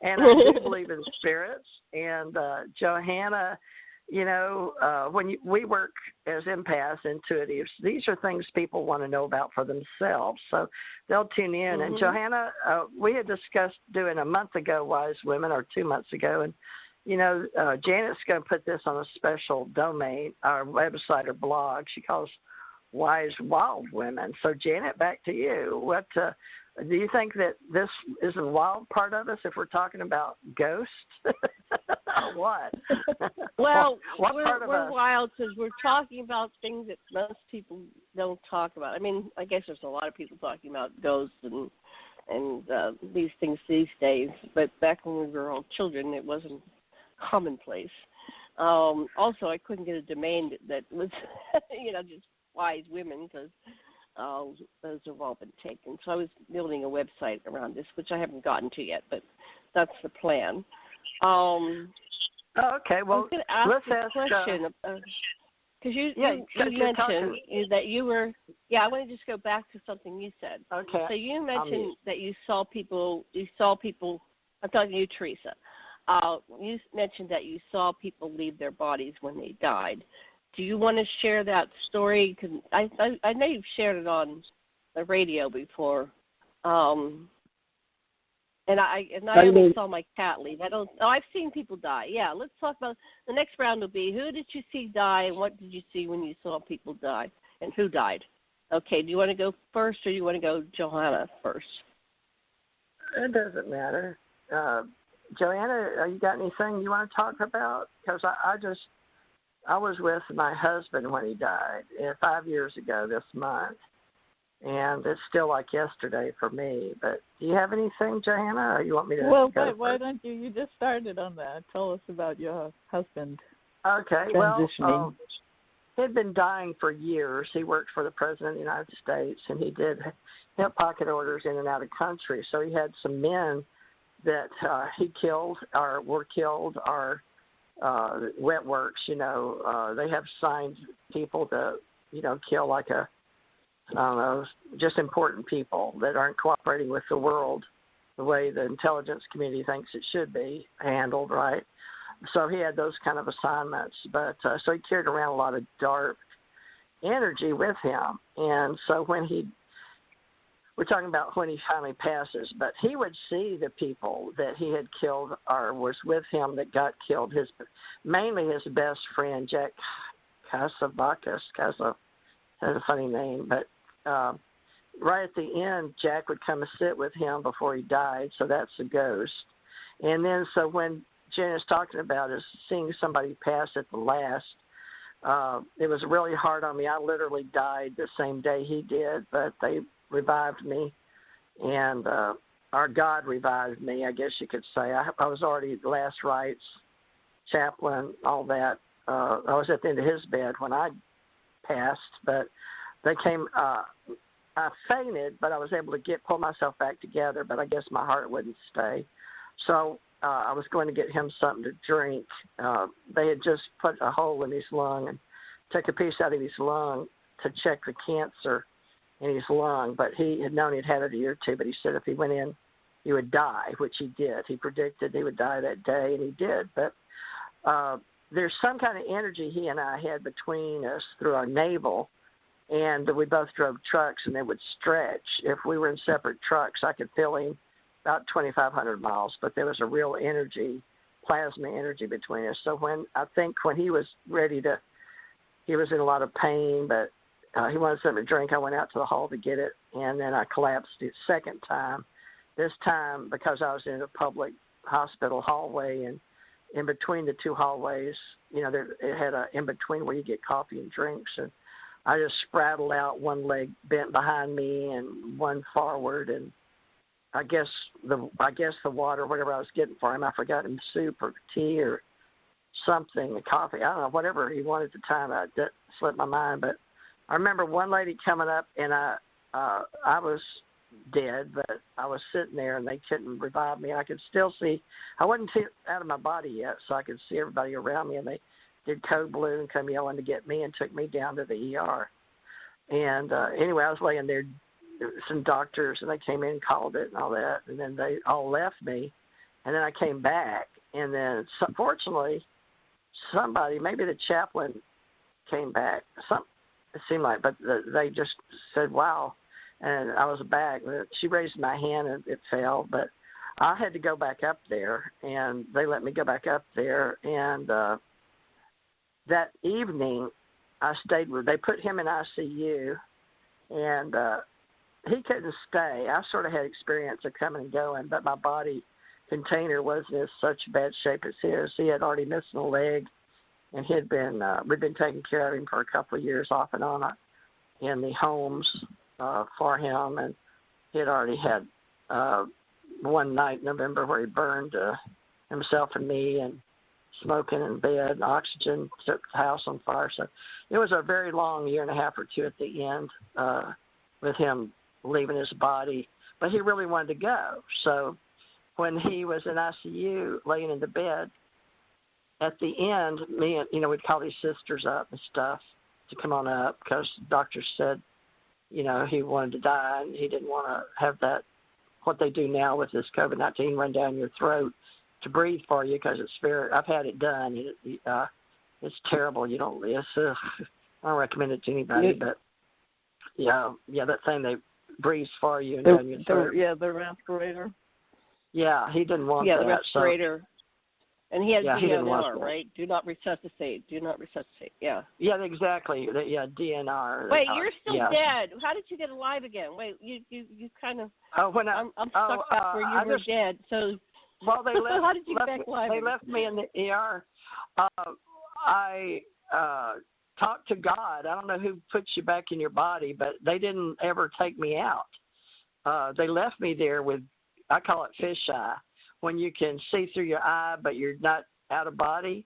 S3: and I do believe in spirits. And Johanna, when we work as empaths, intuitives, these are things people want to know about for themselves. So they'll tune in. Mm-hmm. And Johanna, we had discussed doing a month ago Wise Women, or 2 months ago, and Janet's going to put this on a special domain, our website or blog. She calls Wise Wild Women. So Janet, back to you. What do you think that this is a wild part of us if we're talking about ghosts? What?
S1: Well,
S3: we're
S1: wild because we're talking about things that most people don't talk about. I mean, I guess there's a lot of people talking about ghosts and these things these days, but back when we were all children, it wasn't commonplace. Also, I couldn't get a domain that was, just Wise Women because those have all been taken. So I was building a website around this, which I haven't gotten to yet, but that's the plan.
S3: Okay, well,
S1: let's ask a question. Because you mentioned that you were, I want to just go back to something you said.
S3: Okay.
S1: So you mentioned that you saw people, I'm talking to you, Teresa. You mentioned that you saw people leave their bodies when they died. Do you want to share that story? Because I know you've shared it on the radio before. And I only saw my cat leave. I've seen people die. Yeah, let's talk about the next round. Will be who did you see die, and what did you see when you saw people die, and who died? Okay, do you want to go first, or do you want to go Johanna first?
S3: It doesn't matter. Johanna, you got anything you want to talk about? Because I was with my husband when he died 5 years ago this month, and it's still like yesterday for me. But do you have anything, Johanna, or you want me to go first?
S2: Why don't you just started on that. Tell us about your husband.
S3: Okay,
S2: transitioning.
S3: He'd been dying for years. He worked for the President of the United States, and he did hip pocket orders in and out of country. So he had some men that he killed or were killed or wet works, they have signed people to, kill like just important people that aren't cooperating with the world the way the intelligence community thinks it should be handled, right? So he had those kind of assignments, but so he carried around a lot of dark energy with him. And so we're talking about when he finally passes, but he would see the people that he had killed or was with him that got killed. Mainly his best friend, Jack Casavakis. Has a funny name, but right at the end, Jack would come and sit with him before he died, so that's a ghost. And then so when Jenna's talking about is seeing somebody pass at the last, it was really hard on me. I literally died the same day he did, but they revived me, and our God revived me, I guess you could say. I was already last rites, chaplain, all that. I was at the end of his bed when I passed, but they came. I fainted, but I was able to pull myself back together, but I guess my heart wouldn't stay. So I was going to get him something to drink. They had just put a hole in his lung and took a piece out of his lung to check the cancer in his lung, but he had known he'd had it a year or two, but he said if he went in, he would die, which he did. He predicted he would die that day, and he did. But there's some kind of energy he and I had between us through our navel, and we both drove trucks, and they would stretch. If we were in separate trucks, I could feel him about 2,500 miles, but there was a real energy, plasma energy between us. So when he was ready to, he was in a lot of pain, but he wanted something to drink. I went out to the hall to get it, and then I collapsed the second time. This time, because I was in a public hospital hallway, and in between the two hallways, it had a in between where you get coffee and drinks, and I just spraddled out, one leg bent behind me and one forward, and I guess the water, whatever I was getting for him, I forgot him soup or tea or something, coffee, I don't know, whatever he wanted at the time. That slipped my mind, but I remember one lady coming up, and I was dead, but I was sitting there and they couldn't revive me. I could still see. I wasn't out of my body yet, so I could see everybody around me, and they did code blue and come yelling to get me and took me down to the ER. And anyway, I was laying there, some doctors, and they came in and called it and all that, and then they all left me, and then I came back, and then fortunately somebody, maybe the chaplain, came back. It seemed like, but they just said, wow. And I was back. She raised my hand and it fell, but I had to go back up there, and they let me go back up there. And that evening, I stayed with. They put him in ICU, and he couldn't stay. I sort of had experience of coming and going, but my body container wasn't in such bad shape as his. He had already missed a leg, and we'd been taking care of him for a couple of years off and on in the homes for him, and he had already had one night in November where he burned himself and me, and smoking in bed, and oxygen took the house on fire. So it was a very long year and a half or two at the end with him leaving his body, but he really wanted to go. So when he was in ICU laying in the bed, at the end, me and, we'd call these sisters up and stuff to come on up, because doctors said, he wanted to die, and he didn't want to have that, what they do now with this COVID-19, run down your throat to breathe for you, because I've had it done. It's terrible. I don't recommend it to anybody, but that thing they breathe for you and down your throat.
S2: The respirator.
S3: Yeah, he didn't want that.
S1: The respirator. So, and he has DNR, right? Do not resuscitate. Yeah.
S3: Yeah, exactly. DNR.
S1: Wait, you're still dead. How did you get alive again? Wait, you kind of. I'm stuck back where you were dead. So.
S3: Well, they left.
S1: How did you get back alive?
S3: They left me in the ER. I talked to God. I don't know who puts you back in your body, but they didn't ever take me out. They left me there with, I call it fisheye, when you can see through your eye, but you're not out of body,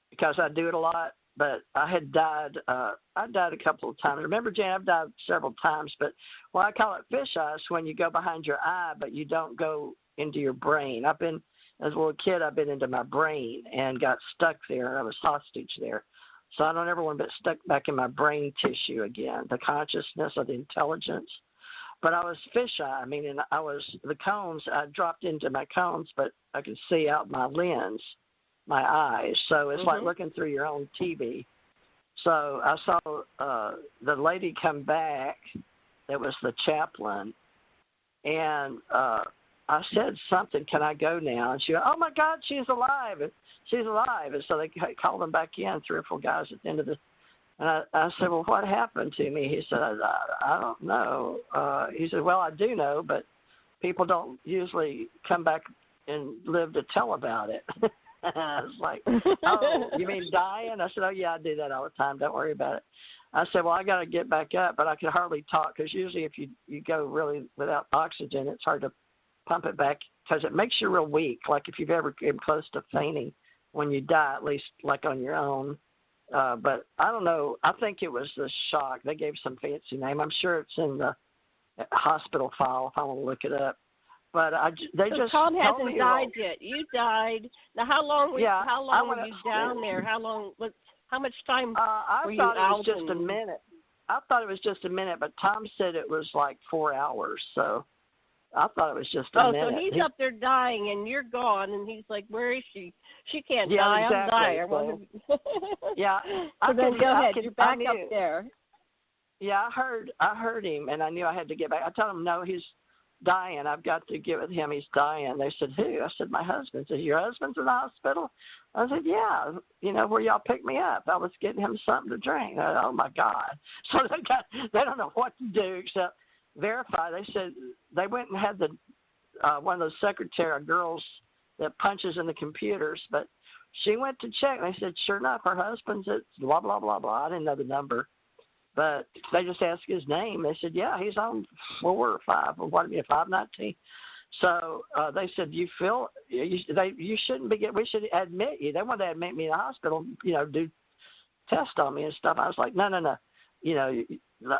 S3: because I do it a lot. But I had died. I died a couple of times. Remember, Jan, I've died several times. But I call it fisheye is when you go behind your eye, but you don't go into your brain. As a little kid, I've been into my brain and got stuck there. I was hostage there. So I don't ever want to get stuck back in my brain tissue again, the consciousness or the intelligence. But I was fisheye, meaning the cones, I dropped into my cones, but I could see out my lens, my eyes. So it's like looking through your own TV. So I saw the lady come back that was the chaplain, and I said something, can I go now? And she went, oh, my God, she's alive. She's alive. And so they called them back in, 3 or 4 guys at the end of the. And I said, well, what happened to me? He said, I don't know. He said, well, I do know, but people don't usually come back and live to tell about it. I was like, oh, you mean dying? I said, oh, yeah, I do that all the time. Don't worry about it. I said, well, I got to get back up, but I could hardly talk, because usually if you go really without oxygen, it's hard to pump it back, because it makes you real weak, like if you've ever came close to fainting when you die, at least like on your own. But I don't know. I think it was the shock. They gave some fancy name. I'm sure it's in the hospital file if I want to look it up. But
S1: Tom hasn't died yet. You died. Now, how long were you down there? How much time were you out?
S3: I thought it was just a minute. I thought it was just a minute, but Tom said it was like 4 hours. So I thought it was just a minute.
S1: Oh, so he's up there dying, and you're gone, and he's like, where is she? She can't die.
S3: Exactly.
S1: I'm dying.
S3: Yeah.
S1: So then go ahead. You're back up there.
S3: Yeah, I heard him, and I knew I had to get back. I told him, no, he's dying. I've got to get with him. He's dying. They said, who? I said, my husband. They said, your husband's in the hospital? I said, yeah. Where y'all picked me up. I was getting him something to drink. Oh, my God. So they don't know what to do except verify. They said they went and had the one of those secretary girls that punches in the computers, but she went to check, and they said, sure enough, her husband's at blah, blah, blah, blah. I didn't know the number, but they just asked his name. They said, yeah, he's on 519. So they said, you feel you shouldn't be we should admit you. They wanted to admit me in the hospital, do test on me and stuff. I was like, no.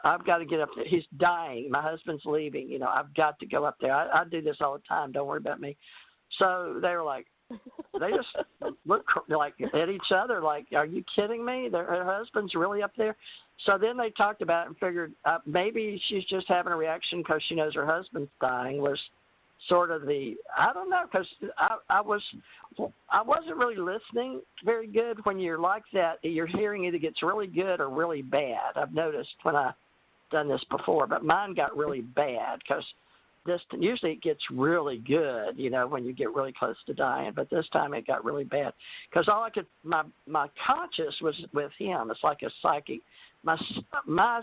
S3: I've got to get up there. He's dying. My husband's leaving. I've got to go up there. I do this all the time. Don't worry about me. So they were like, they just look like at each other like, are you kidding me? Her husband's really up there. So then they talked about it and figured maybe she's just having a reaction because she knows her husband's dying, was sort of I don't know, because I wasn't really listening very good. When you're like that, your hearing either gets really good or really bad. I've noticed when I've done this before, but mine got really bad because usually it gets really good, when you get really close to dying. But this time it got really bad because all I could, my conscious was with him. It's like a psychic. My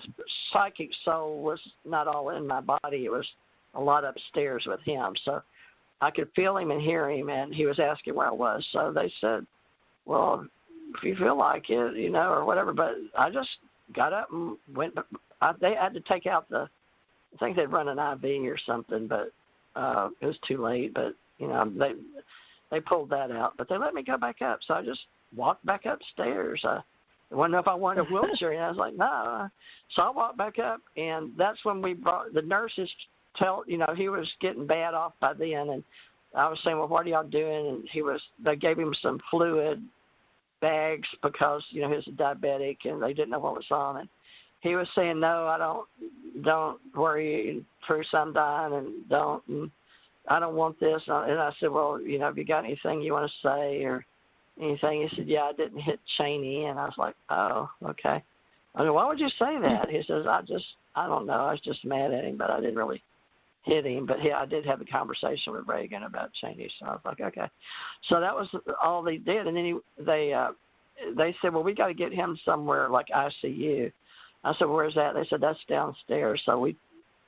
S3: psychic soul was not all in my body. It was a lot upstairs with him. So I could feel him and hear him, and he was asking where I was. So they said, well, if you feel like it, or whatever. But I just got up and went. They had to take out I think they'd run an IV or something, but it was too late. But, they pulled that out. But they let me go back up, so I just walked back upstairs. I didn't know if I wanted a wheelchair, and I was like, no. So I walked back up, and that's when we brought the nurses. He was getting bad off by then, and I was saying, well, what are y'all doing? And they gave him some fluid bags because, he was a diabetic, and they didn't know what was on it. He was saying, no, don't worry, Bruce, I'm dying, and I don't want this. And I said, well, have you got anything you want to say or anything? He said, yeah, I didn't hit Cheney. And I was like, oh, okay. I said, why would you say that? He says, I don't know. I was just mad at him, but I didn't really hit him. But I did have a conversation with Reagan about Cheney. So I was like, okay. So that was all they did. And then they said, well, we got to get him somewhere like ICU. I said, well, where's that? They said, that's downstairs. So we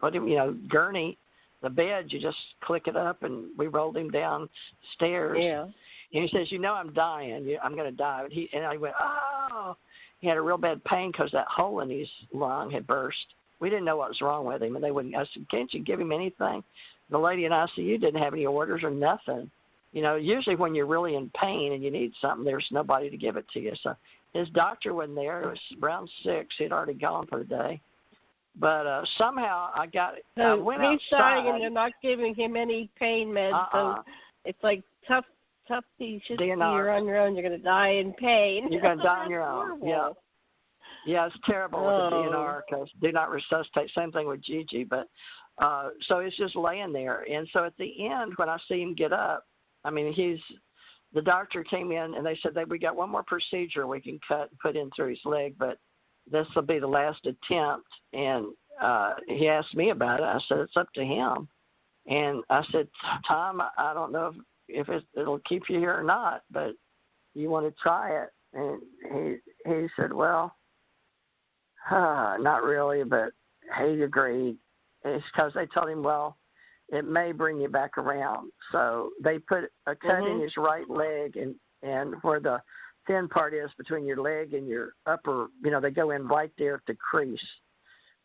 S3: put him, gurney, the bed, you just click it up, and we rolled him downstairs.
S1: Yeah.
S3: And he says, I'm dying. I'm going to die. And I went, oh. He had a real bad pain because that hole in his lung had burst. We didn't know what was wrong with him, and they wouldn't. I said, can't you give him anything? The lady in ICU didn't have any orders or nothing. Usually when you're really in pain and you need something, there's nobody to give it to you. So his doctor wasn't there. It was around 6. He'd already gone for the day. But somehow I went outside.
S1: He's dying, and they're not giving him any pain meds. So it's like tough. He's just you're on your own. You're going to die in pain.
S3: You're going to die on your own. Yeah. Yeah, it's terrible with the DNR because do not resuscitate. Same thing with Gigi. But so it's just laying there. And so at the end, when I see him get up, the doctor came in and they said we got one more procedure we can cut and put in through his leg, but this will be the last attempt. And he asked me about it. I said, it's up to him. And I said, Tom, I don't know if it'll keep you here or not, but you want to try it? And he said, well, not really, but he agreed. It's because they told him, well, it may bring you back around. So they put a cut in his right leg, and where the thin part is between your leg and your upper, they go in right there at the crease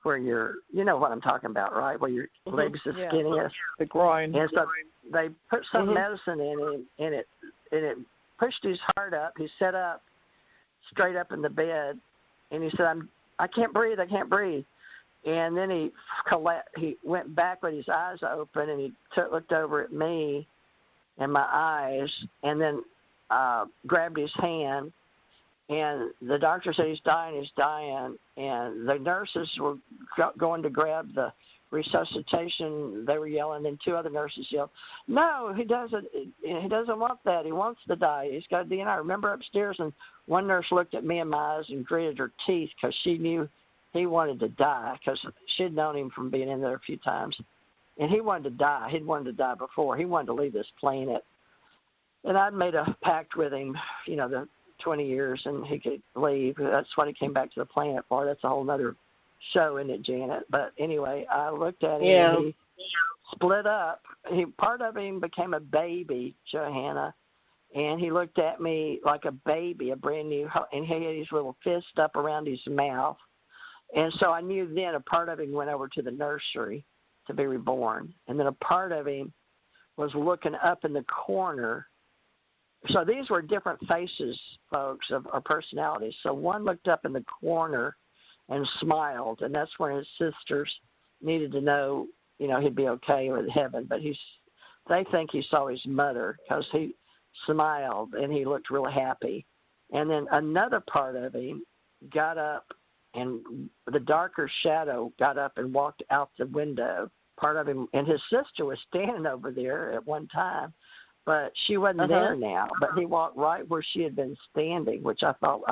S3: where you know what I'm talking about, right? Where your leg's the skinniest.
S2: The groin.
S3: And so they put some medicine in him, and it pushed his heart up. He sat up straight up in the bed, and he said, I can't breathe. And then he went back with his eyes open, and he looked over at me and my eyes, and then grabbed his hand. And the doctor said, he's dying. And the nurses were going to grab the resuscitation. They were yelling, and 2 other nurses yelled, no, he doesn't want that. He wants to die. He's got a DNR. I remember upstairs, and one nurse looked at me in my eyes and gritted her teeth because she knew he wanted to die because she'd known him from being in there a few times. And he wanted to die. He'd wanted to die before. He wanted to leave this planet. And I'd made a pact with him, the 20 years, and he could leave. That's what he came back to the planet for. That's a whole other show, isn't it, Janet? But anyway, I looked at him, and he split up. Part of him became a baby, Johanna, and he looked at me like a baby, a brand new, and he had his little fist up around his mouth. And so I knew then a part of him went over to the nursery to be reborn. And then a part of him was looking up in the corner. So these were different faces, folks, of our personalities. So one looked up in the corner and smiled, and that's when his sisters needed to know, he'd be okay with heaven. But they think he saw his mother because he smiled and he looked real happy. And then another part of him got up, and the darker shadow got up and walked out the window. Part of him, and his sister was standing over there at one time, but she wasn't there now. But he walked right where she had been standing, which I thought,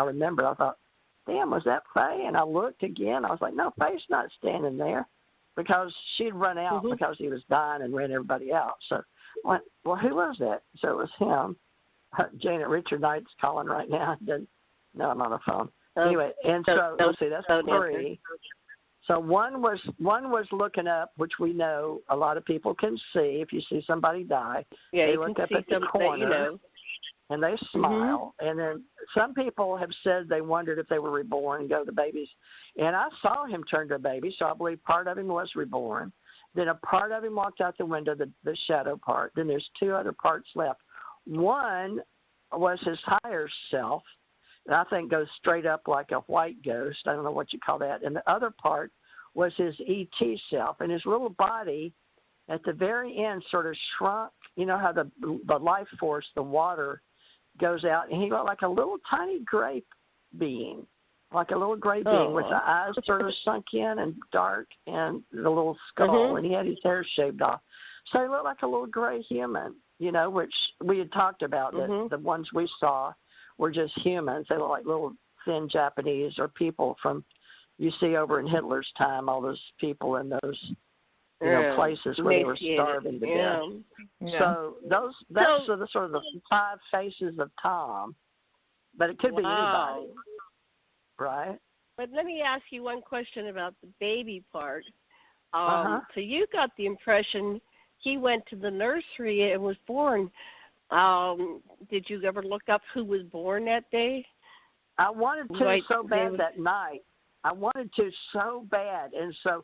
S3: damn, was that Faye? And I looked again. I was like, no, Faye's not standing there, because she'd run out because he was dying and ran everybody out. So I went, well, who was that? So it was him. Janet Richard Knight's calling right now. No, I'm on the phone. Anyway, and so let's see, that's three. So one was looking up, which we know a lot of people can see. If you see somebody die, they look up at the corner and they smile. And then some people have said they wondered if they were reborn and go to babies. And I saw him turn to a baby, so I believe part of him was reborn. Then a part of him walked out the window, the shadow part. Then there's two other parts left. One was his higher self, and I think goes straight up like a white ghost. I don't know what you call that. And the other part was his ET self, and his little body at the very end sort of shrunk. You know how the life force, the water, goes out, and he looked like a little tiny gray being, with the eyes sort of sunk in and dark, and the little skull, and he had his hair shaved off. So he looked like a little gray human, which we had talked about, that the ones we saw were just humans. They look like little thin Japanese or people from, you see over in Hitler's time, all those people in those places where they were starving to death. Yeah. So that's sort of the five faces of Tom, but it could be anybody, right?
S1: But let me ask you one question about the baby part. So you got the impression he went to the nursery and was born. Did you ever look up who was born that day?
S3: I wanted to so bad that night. I wanted to so bad. And so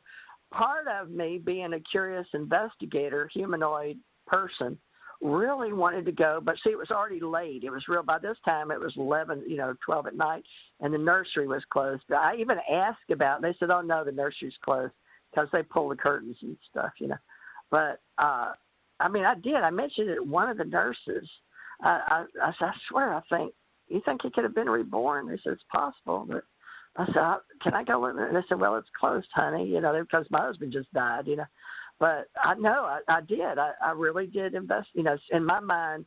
S3: part of me, being a curious investigator, humanoid person, really wanted to go. But see, it was already late. It was by this time it was 11, 12 at night, and the nursery was closed. I even asked about it. They said, oh, no, the nursery's closed because they pull the curtains and stuff, But, I did. I mentioned it to one of the nurses. I swear, you think he could have been reborn? They said, it's possible. But I said, can I go with it? And they said, well, it's closed, honey, because my husband just died, But I did. I really did invest. In my mind,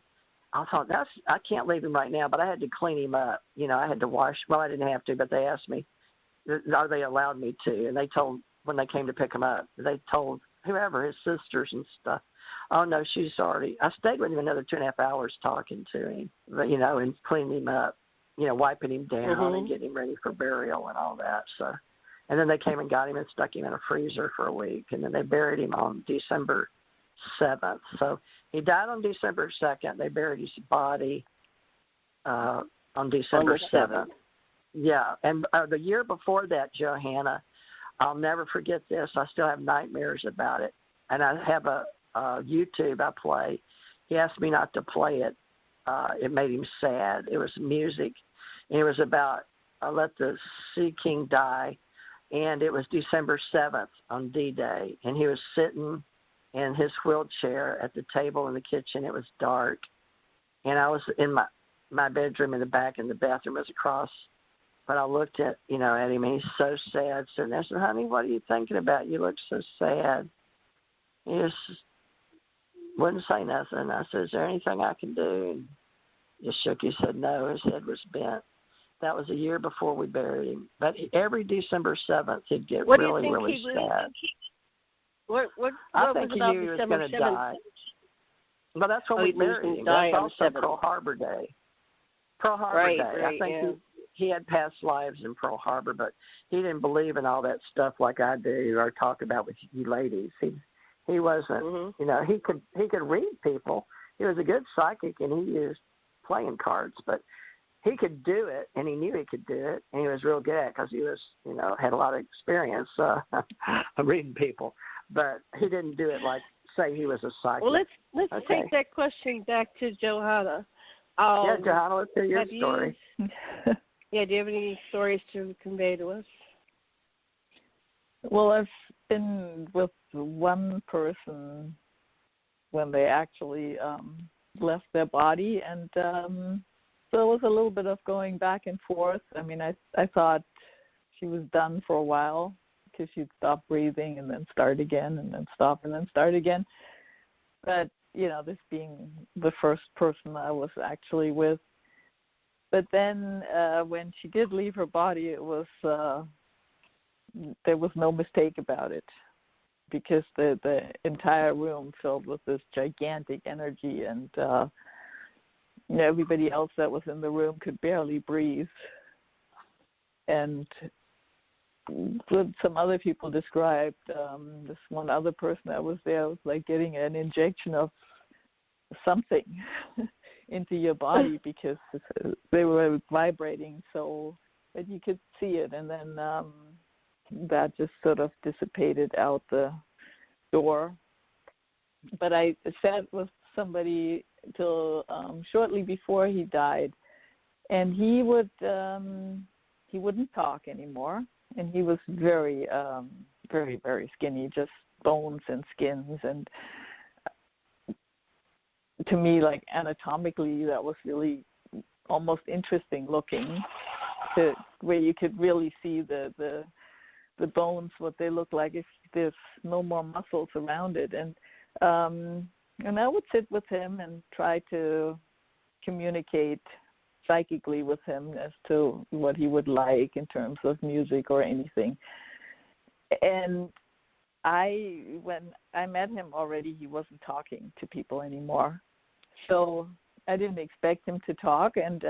S3: I thought, I can't leave him right now, but I had to clean him up. I had to wash. Well, I didn't have to, but they asked me, or they allowed me to. And they told, when they came to pick him up, they told whoever, his sisters and stuff, oh, no, she's already. I stayed with him another 2.5 hours talking to him, and cleaning him up, wiping him down and getting him ready for burial and all that. So, and then they came and got him and stuck him in a freezer for a week, and then they buried him on December 7th. So he died on December 2nd. They buried his body on December 7th. Yeah, and the year before that, Johanna, I'll never forget this. I still have nightmares about it. And I have a YouTube I play. He asked me not to play it. It made him sad. It was music. And it was about Let the Sea King Die. And it was December 7th on D-Day. And he was sitting in his wheelchair at the table in the kitchen. It was dark. And I was in my bedroom in the back, and the bathroom was across. But I looked at him, and he's so sad. So I said, honey, what are you thinking about? You look so sad. He just wouldn't say nothing. I said, is there anything I can do? And just shook his head no. His head was bent. That was a year before we buried him. But every December 7th, he'd get really, really sad. I think he knew he was going to die. Well, that's when we buried him. That's also Pearl Harbor Day. Pearl Harbor Day. I think he had past lives in Pearl Harbor, but he didn't believe in all that stuff like I do or talk about with you ladies. He wasn't, he could read people. He was a good psychic, and he used playing cards, but he could do it, and he knew he could do it, and he was real good at it because he was, had a lot of experience reading people. But he didn't do it like, say, he was a psychic.
S1: Well, let's take that question back to Johanna.
S3: Johanna, let's hear your story.
S1: Do you have any stories to convey to us?
S2: Well, I've been with one person when they actually left their body, and so it was a little bit of going back and forth. I mean, I thought she was done for a while because she'd stop breathing and then start again and then stop and then start again. But, this being the first person I was actually with. But then when she did leave her body, it was there was no mistake about it, because the entire room filled with this gigantic energy, and everybody else that was in the room could barely breathe. And what some other people described, this one other person that was there was like getting an injection of something into your body, because they were vibrating so that you could see it, and then that just sort of dissipated out the door. But I sat with somebody till shortly before he died, and he wouldn't talk anymore, and he was very, very, very skinny, just bones and skins, and to me, like anatomically, that was really almost interesting looking, where you could really see the bones, what they look like if there's no more muscles around it. And I would sit with him and try to communicate psychically with him as to what he would like in terms of music or anything. And when I met him already, he wasn't talking to people anymore. So I didn't expect him to talk, and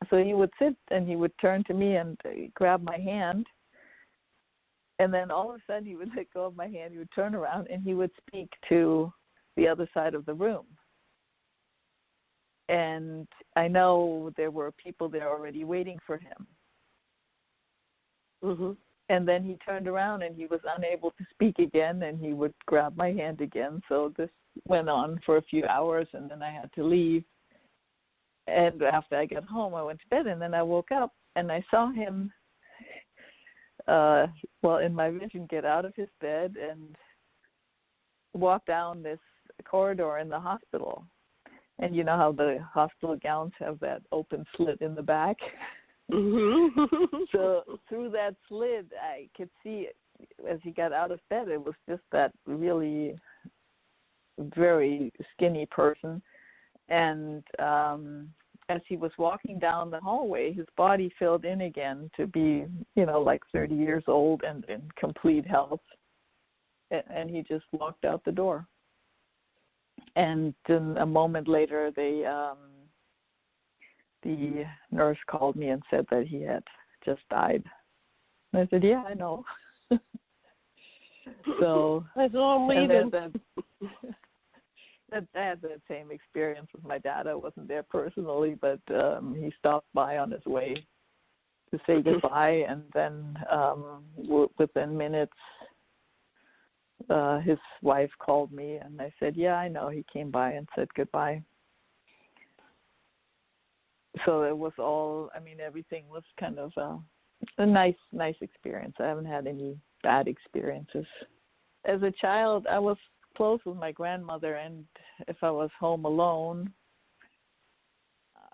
S2: so he would sit and he would turn to me and grab my hand, and then all of a sudden he would let go of my hand, he would turn around, and he would speak to the other side of the room. And I know there were people there already waiting for him.
S1: Mm-hmm.
S2: And then he turned around and he was unable to speak again, and he would grab my hand again. So this went on for a few hours, and then I had to leave. And after I got home, I went to bed, and then I woke up and I saw him, in my vision, get out of his bed and walk down this corridor in the hospital. And you know how the hospital gowns have that open slit in the back?
S1: Mm-hmm.
S2: So through that slit, I could see as he got out of bed, it was just that really very skinny person. And as he was walking down the hallway, his body filled in again to be, like 30 years old and in complete health. And he just walked out the door. And then a moment later, the nurse called me and said that he had just died. And I said, yeah, I know. So
S1: that's all I'm leaving.
S2: I had that same experience with my dad. I wasn't there personally, but he stopped by on his way to say goodbye, and then within minutes, his wife called me, and I said, yeah, I know. He came by and said goodbye. So it was all, everything was kind of a nice experience. I haven't had any bad experiences. As a child, I was close with my grandmother, and if I was home alone,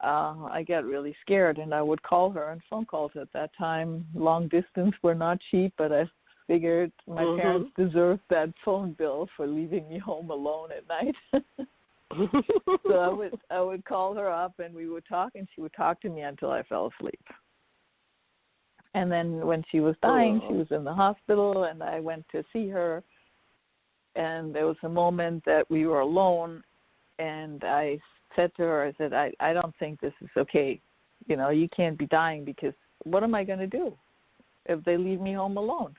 S2: I got really scared, and I would call her on phone calls. At that time, long distance were not cheap, but I figured my parents deserved that phone bill for leaving me home alone at night. So I would call her up, and we would talk, and she would talk to me until I fell asleep. And then when she was dying, she was in the hospital, and I went to see her. And there was a moment that we were alone, and I said to her, I said, I don't think this is okay. You can't be dying, because what am I going to do if they leave me home alone?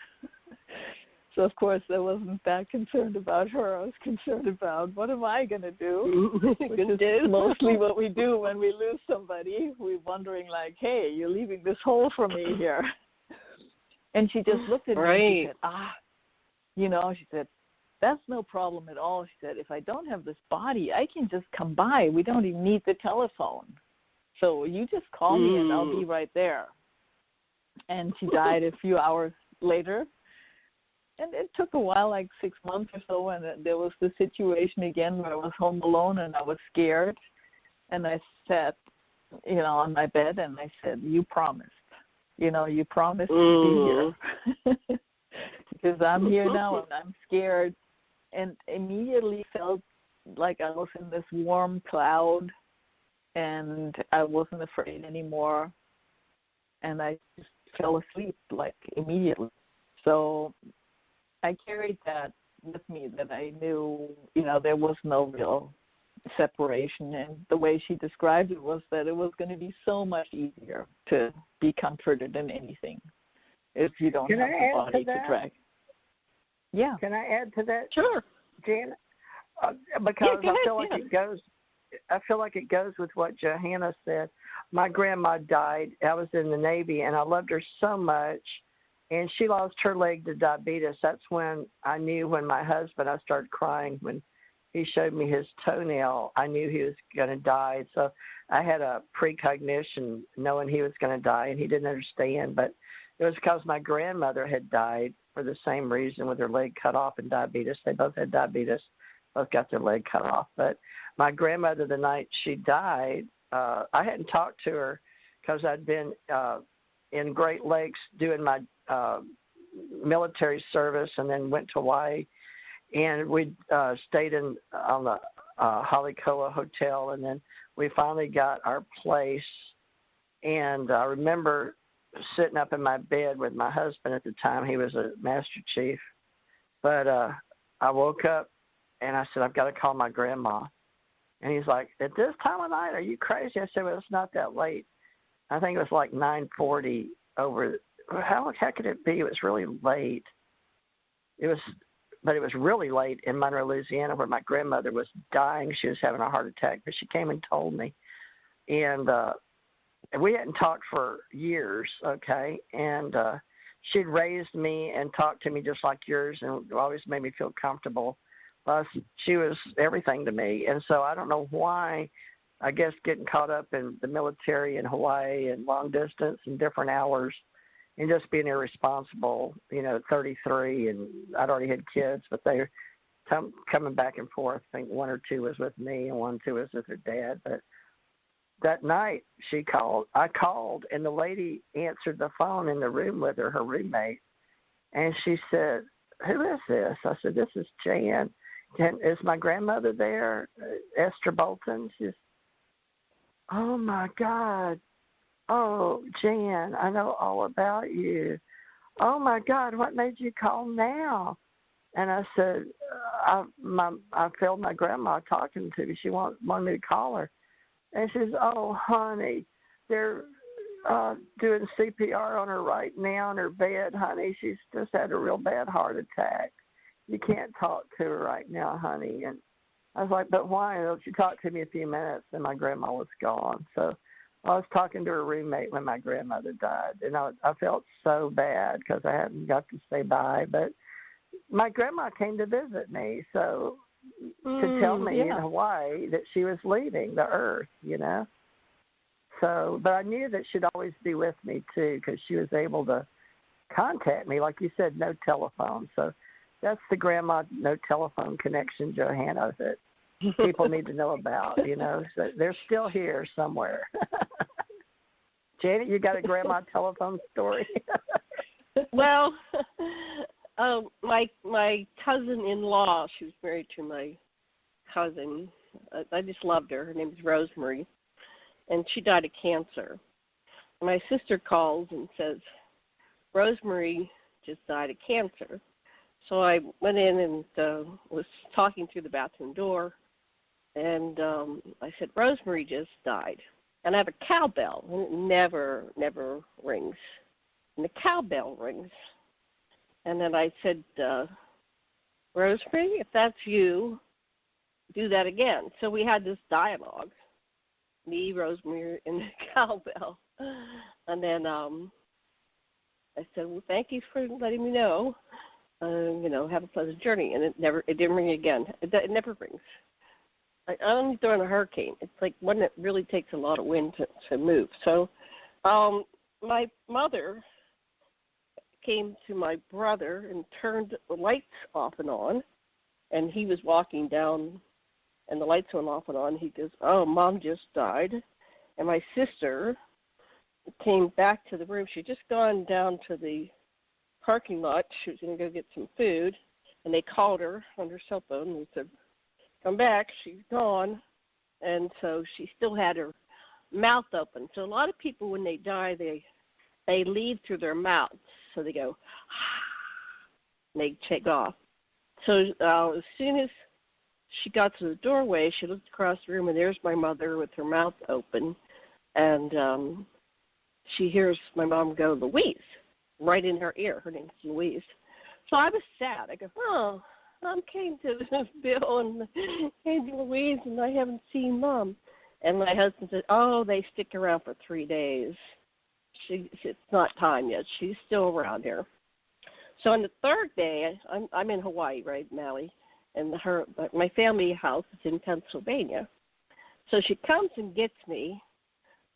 S2: So, of course, I wasn't that concerned about her. I was concerned about what am I going to do, which is mostly what we do when we lose somebody. We're wondering, like, hey, you're leaving this hole for me here. And she just looked at me and she said, she said, that's no problem at all. She said, if I don't have this body, I can just come by. We don't even need the telephone. So you just call me and I'll be right there. And she died a few hours later. And it took a while, like 6 months or so, and there was the situation again where I was home alone and I was scared. And I sat, on my bed and I said, you promised. You promised to be here. Because I'm here now and I'm scared. And immediately felt like I was in this warm cloud and I wasn't afraid anymore. And I just fell asleep, like, immediately. So I carried that with me, that I knew, there was no real separation. And the way she described it was that it was going to be so much easier to be comforted than anything if you don't have the body to drag. Yeah.
S3: Can I add to that?
S1: Sure.
S3: Janet? Because
S1: yeah,
S3: I feel like it goes. I feel like it goes with what Johanna said. My grandma died. I was in the Navy, and I loved her so much. And she lost her leg to diabetes. That's when I knew. When my husband, I started crying when he showed me his toenail. I knew he was going to die. So I had a precognition, knowing he was going to die, and he didn't understand. But it was because my grandmother had died for the same reason, with her leg cut off and diabetes. They both had diabetes, both got their leg cut off. But my grandmother, the night she died, I hadn't talked to her because I'd been in Great Lakes doing my military service, and then went to Hawaii, and we stayed on the Halikoa Hotel, and then we finally got our place. And I remember sitting up in my bed with my husband at the time. He was a Master Chief. But I woke up and I said, I've got to call my grandma. And he's like, at this time of night, are you crazy? I said, well, it's not that late. I think it was like 9:40 over. How could it be? It was really late. But it was really late in Monroe, Louisiana, where my grandmother was dying. She was having a heart attack, but she came and told me. And we hadn't talked for years, okay? And she'd raised me and talked to me just like yours, and always made me feel comfortable. Plus, she was everything to me. And so I don't know why, I guess getting caught up in the military in Hawaii and long distance and different hours and just being irresponsible, 33, and I'd already had kids, but they were coming back and forth. I think one or two was with me and 1 or 2 was with her dad. But that night I called, and the lady answered the phone in the room with her roommate, and she said, who is this? I said, this is Jan. Is my grandmother there, Esther Bolton? She's, oh, my God. Oh, Jan, I know all about you. Oh, my God, what made you call now? And I said, I felt my grandma talking to me. She wanted me to call her. And she says, oh, honey, they're doing CPR on her right now in her bed, honey. She's just had a real bad heart attack. You can't talk to her right now, honey. And I was like, but why? And she talked to me a few minutes, and my grandma was gone. So I was talking to her roommate when my grandmother died, and I felt so bad because I hadn't got to say bye. But my grandma came to visit me, so to tell me in Hawaii that she was leaving the earth, So, but I knew that she'd always be with me, too, because she was able to contact me. Like you said, no telephone. So that's the grandma no telephone connection, Johanna, that people need to know about, So they're still here somewhere. Janet, you got a grandma telephone story?
S1: Well, my cousin-in-law, she was married to my cousin. I just loved her. Her name is Rosemary, and she died of cancer. My sister calls and says, Rosemary just died of cancer. So I went in and was talking through the bathroom door, and I said, Rosemary just died. And I have a cowbell, and it never rings. And the cowbell rings. And then I said, Rosemary, if that's you, do that again. So we had this dialogue, me, Rosemary, and the cowbell. And then I said, well, thank you for letting me know. Have a pleasant journey. And it didn't ring again. It never rings. I only throw in a hurricane. It's like one that really takes a lot of wind to move. So my mother came to my brother and turned the lights off and on, and he was walking down, and the lights went off and on. He goes, "Oh, Mom just died." And my sister came back to the room. She'd just gone down to the parking lot. She was going to go get some food, and they called her on her cell phone and said, "Come back, she's gone." And so she still had her mouth open. So a lot of people, when they die, they leave through their mouths. So they go, and they take off. So as soon as she got to the doorway, she looked across the room, and there's my mother with her mouth open. And she hears my mom go, "Louise," right in her ear. Her name's Louise. So I was sad. I go, "Oh, Mom came to Bill and came to Louise, and I haven't seen Mom." And my husband said, "Oh, they stick around for 3 days. It's not time yet. She's still around here." So on the third day, I'm in Hawaii, right, Maui, and my family house is in Pennsylvania. So she comes and gets me,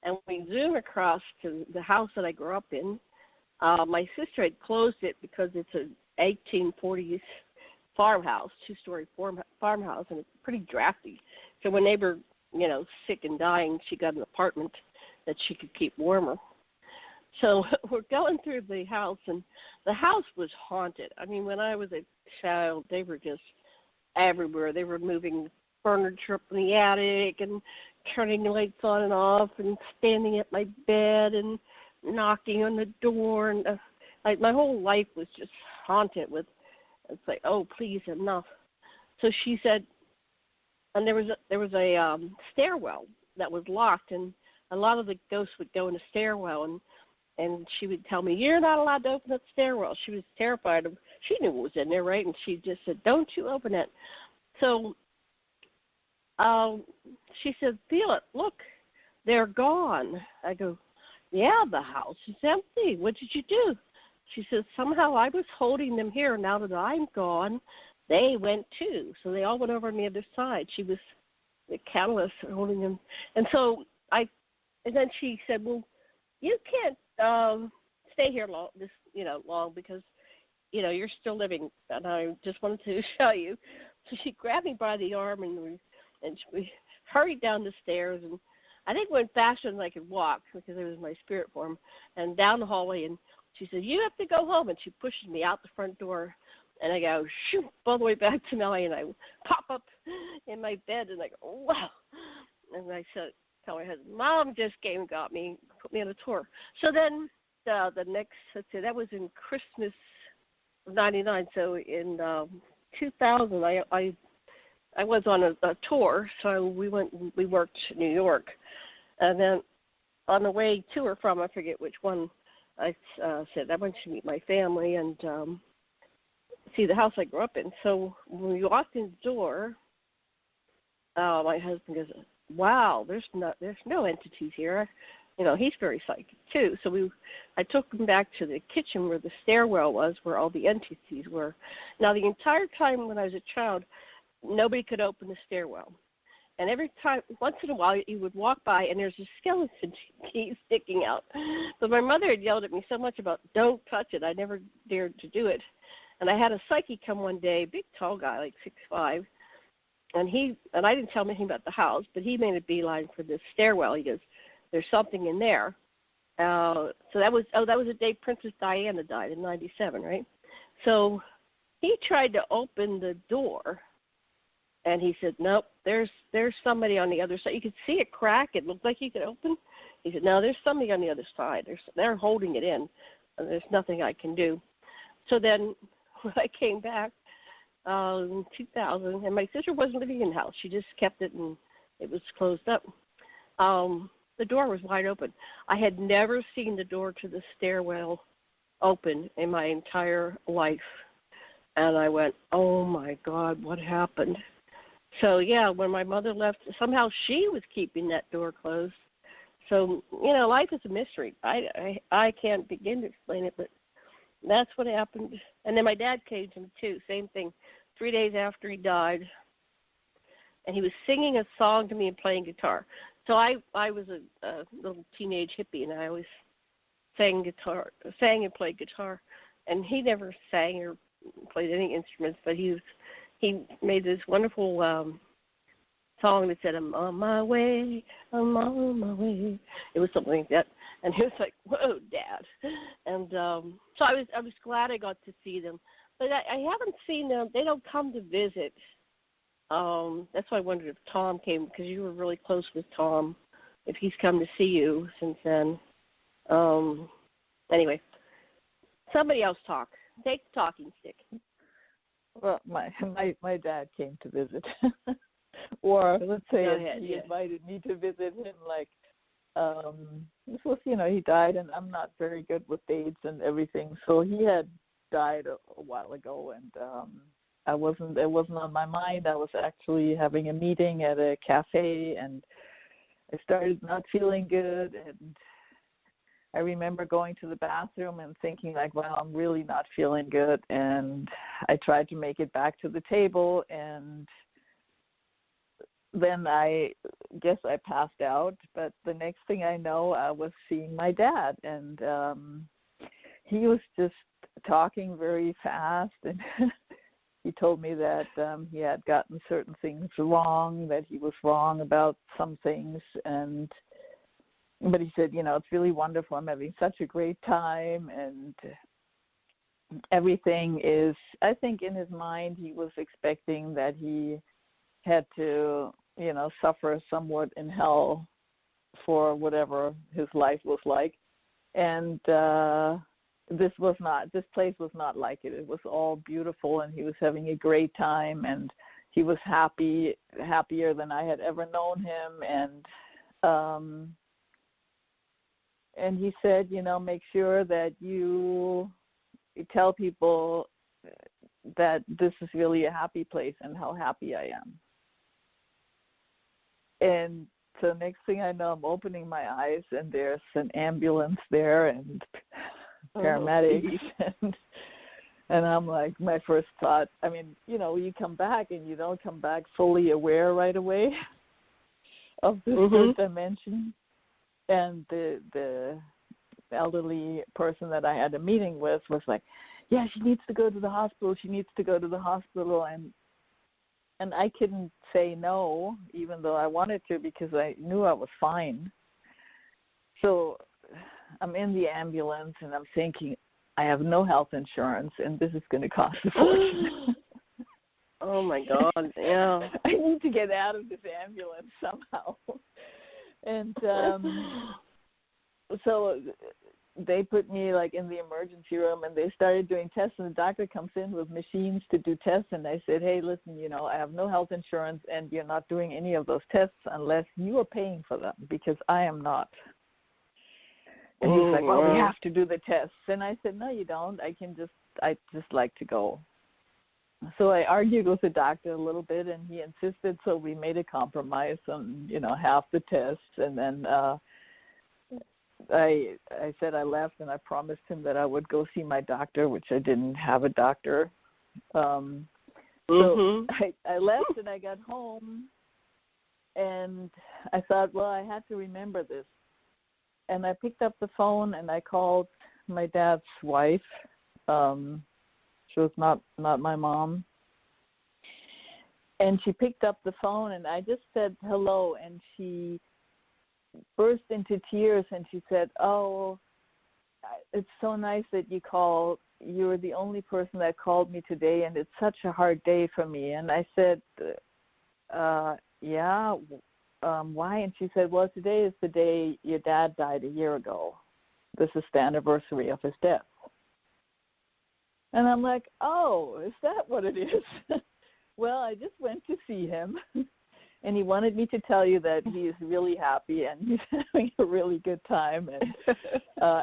S1: and we zoom across to the house that I grew up in. My sister had closed it because it's an 1840s farmhouse, two-story farmhouse, and it's pretty drafty. So when they were, sick and dying, she got an apartment that she could keep warmer. So we're going through the house, and the house was haunted. I mean, when I was a child, they were just everywhere. They were moving furniture up in the attic and turning the lights on and off and standing at my bed and knocking on the door. And my whole life was just haunted with, it's like, "Oh, please, enough." So she said, and there was a stairwell that was locked, and a lot of the ghosts would go in the stairwell, and she would tell me, "You're not allowed to open that stairwell." She was terrified of. She knew what was in there, right? And she just said, "Don't you open it." So she said, "Feel it. Look, they're gone." I go, "Yeah, the house is empty. What did you do?" She says, "Somehow I was holding them here. Now that I'm gone, they went too." So they all went over on the other side. She was the catalyst holding them. And so and then she said, "Well, you can't stay here long because, you're still living." And I just wanted to show you. So she grabbed me by the arm, and we hurried down the stairs, and I think went faster than I could walk because it was my spirit form, and down the hallway. And she said, "You have to go home." And she pushes me out the front door, and I go, shoot, all the way back to Maui, and I pop up in my bed, and I go, "Oh, wow." And I said, tell my husband, "Mom just came and got me, put me on a tour." So then the next, let's say, that was in Christmas of 99. So in 2000, I was on a tour, so we worked in New York. And then on the way to or from, I forget which one, I said I went to meet my family and see the house I grew up in. So when we walked in the door, my husband goes, "Wow, there's no entities here." He's very psychic too. So I took him back to the kitchen where the stairwell was, where all the entities were. Now the entire time when I was a child, nobody could open the stairwell. And every time, once in a while, you would walk by, and there's a skeleton key sticking out. But my mother had yelled at me so much about, "Don't touch it." I never dared to do it. And I had a psychic come one day, big, tall guy, like 6'5", and I didn't tell him anything about the house, but he made a beeline for the stairwell. He goes, "There's something in there." So that was the day Princess Diana died in 97, right? So he tried to open the door. And he said, "Nope, there's somebody on the other side. You could see a crack. It looked like you could open." He said, "No, there's somebody on the other side. They're holding it in. And there's nothing I can do." So then when I came back in 2000, and my sister wasn't living in the house. She just kept it, and it was closed up. The door was wide open. I had never seen the door to the stairwell open in my entire life. And I went, "Oh, my God, what happened?" So, yeah, when my mother left, somehow she was keeping that door closed. So, life is a mystery. I can't begin to explain it, but that's what happened. And then my dad came to me, too, same thing, 3 days after he died. And he was singing a song to me and playing guitar. So I was a little teenage hippie, and I always sang and played guitar. and he never sang or played any instruments, but he made this wonderful song that said, "I'm on my way, I'm on my way." It was something like that, and he was like, "Whoa, Dad!" And so I was glad I got to see them, but I haven't seen them. They don't come to visit. That's why I wondered if Tom came, because you were really close with Tom. If he's come to see you since then. Anyway, somebody else talk. Take the talking stick.
S2: Well, my dad came to visit, or let's say he invited me to visit him. Like, this was, he died, and I'm not very good with dates and everything. So he had died a while ago, and it wasn't on my mind. I was actually having a meeting at a cafe, and I started not feeling good, and I remember going to the bathroom and thinking like, wow, I'm really not feeling good. And I tried to make it back to the table, and then I guess I passed out. But the next thing I know, I was seeing my dad, and he was just talking very fast, and he told me that he had gotten certain things wrong, that he was wrong about some things, but he said, it's really wonderful. I'm having such a great time, and everything is, I think in his mind he was expecting that he had to, suffer somewhat in hell for whatever his life was like. And this place was not like it. It was all beautiful, and he was having a great time, and he was happier than I had ever known him. And he said, make sure that you tell people that this is really a happy place and how happy I am. And so next thing I know, I'm opening my eyes, and there's an ambulance there and paramedics. And I'm like, my first thought, you come back and you don't come back fully aware right away of this third dimension. And the elderly person that I had a meeting with was like, yeah, she needs to go to the hospital. And I couldn't say no, even though I wanted to, because I knew I was fine. So I'm in the ambulance, and I'm thinking, I have no health insurance, and this is going to cost a fortune.
S1: Oh, my God, yeah.
S2: I need to get out of this ambulance somehow. And so they put me like in the emergency room, and they started doing tests, and the doctor comes in with machines to do tests. And I said, hey, listen, I have no health insurance, and you're not doing any of those tests unless you are paying for them, because I am not. And he was like, well, we have to do the tests. And I said, no, you don't. I just like to go. So I argued with the doctor a little bit, and he insisted, so we made a compromise on, half the tests. And then I said I left, and I promised him that I would go see my doctor, which I didn't have a doctor. So I left, and I got home, and I thought, well, I had to remember this. And I picked up the phone, and I called my dad's wife. She was not my mom. And she picked up the phone, and I just said hello, and she burst into tears, and she said, oh, it's so nice that you called. You were the only person that called me today, and it's such a hard day for me. And I said, yeah, why? And she said, well, today is the day your dad died a year ago. This is the anniversary of his death. And I'm like, oh, is that what it is? Well, I just went to see him, and he wanted me to tell you that he is really happy, and he's having a really good time, and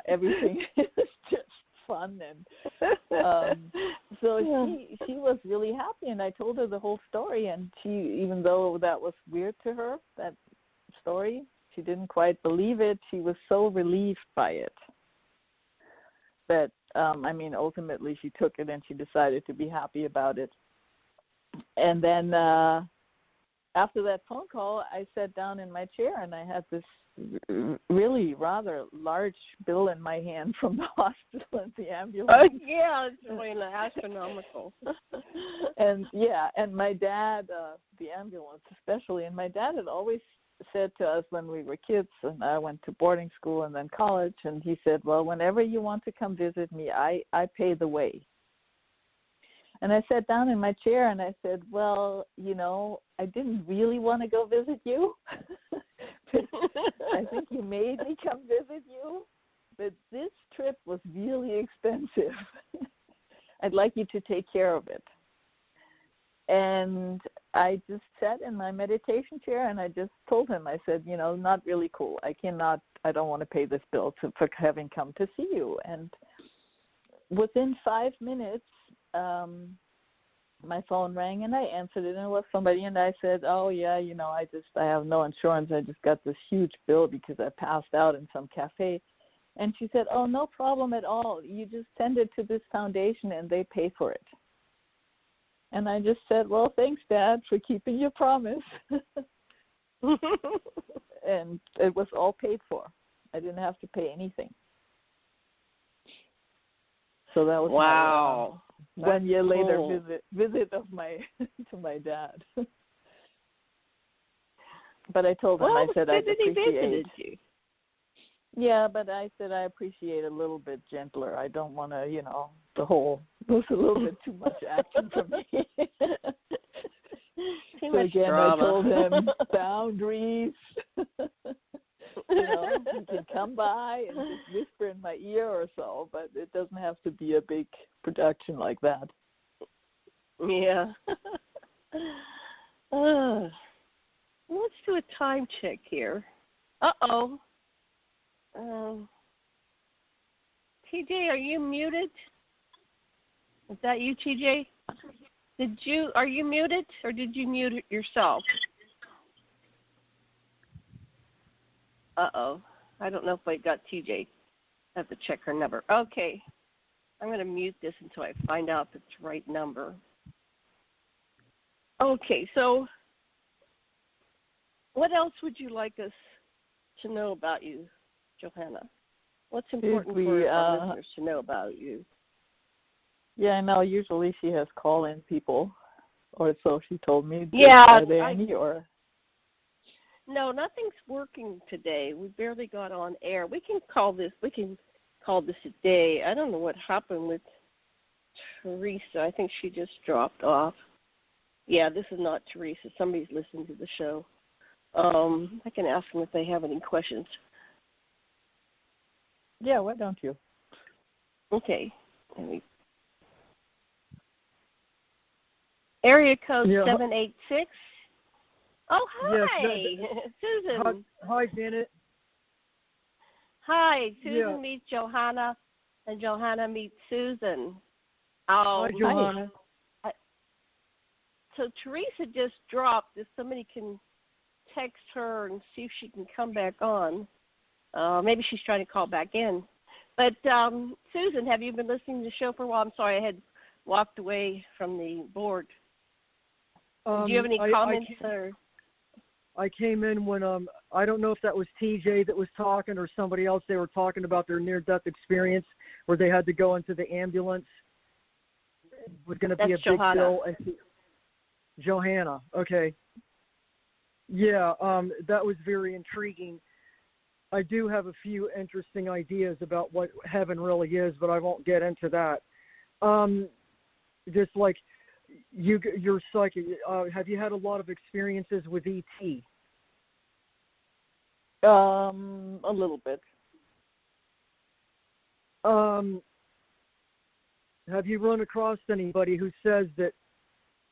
S2: everything is just fun. And so she was really happy, and I told her the whole story, and she, even though that was weird to her, that story, she didn't quite believe it. She was so relieved by it that, ultimately she took it, and she decided to be happy about it. And then after that phone call, I sat down in my chair, and I had this really rather large bill in my hand from the hospital and the ambulance.
S1: Yeah, it's really astronomical.
S2: And my dad, the ambulance especially, and my dad had always said to us when we were kids, and I went to boarding school and then college, and he said, well, whenever you want to come visit me, I pay the way. And I sat down in my chair and I said, well, I didn't really want to go visit you. I think you made me come visit you, but this trip was really expensive. I'd like you to take care of it. And I just sat in my meditation chair and I just told him, I said, not really cool. I don't want to pay this bill for having come to see you. And within 5 minutes, my phone rang and I answered it, and it was somebody, and I said, oh yeah, I have no insurance. I just got this huge bill because I passed out in some cafe. And she said, oh, no problem at all. You just send it to this foundation and they pay for it. And I just said, well, thanks, Dad, for keeping your promise. And it was all paid for. I didn't have to pay anything. So that was
S1: wow.
S2: My 1 year later visit of to my dad. But I told him, I said I appreciate.
S1: You.
S2: Yeah, but I said I appreciate a little bit gentler. I don't want to, the whole was a little bit too much action for me.
S1: Too much
S2: again,
S1: drama.
S2: I told him boundaries. You can come by and just whisper in my ear or so, but it doesn't have to be a big production like that.
S1: Yeah. Let's do a time check here. Uh-oh. TJ, are you muted? Is that you, TJ? Are you muted, or did you mute yourself? Uh-oh. I don't know if I got TJ. I have to check her number. Okay. I'm going to mute this until I find out if it's the right number. Okay, so what else would you like us to know about you, Johanna? What's important for our listeners to know about you?
S2: Yeah, I know. Usually she has call-in people, or so she told me.
S1: Yeah.
S2: Are there any, or?
S1: No, nothing's working today. We barely got on air. We can call this a day. I don't know what happened with Teresa. I think she just dropped off. Yeah, this is not Teresa. Somebody's listening to the show. I can ask them if they have any questions.
S2: Yeah, why don't you?
S1: Okay. Area code 786. Oh, hi, Susan.
S4: Hi, Janet.
S1: Hi, Susan meets Johanna, and Johanna meets Susan.
S4: Hi, Johanna.
S1: So Teresa just dropped. If somebody can text her and see if she can come back on. Maybe she's trying to call back in. But, Susan, have you been listening to the show for a while? I'm sorry, I had walked away from the board. Do you have any comments?
S4: I came in when, I don't know if that was TJ that was talking or somebody else. They were talking about their near-death experience where they had to go into the ambulance. It was going to be a big deal. Johanna, okay. Yeah, that was very intriguing. I do have a few interesting ideas about what heaven really is, but I won't get into that. Just like you're psychic. Have you had a lot of experiences with ET?
S2: A little bit.
S4: Have you run across anybody who says that,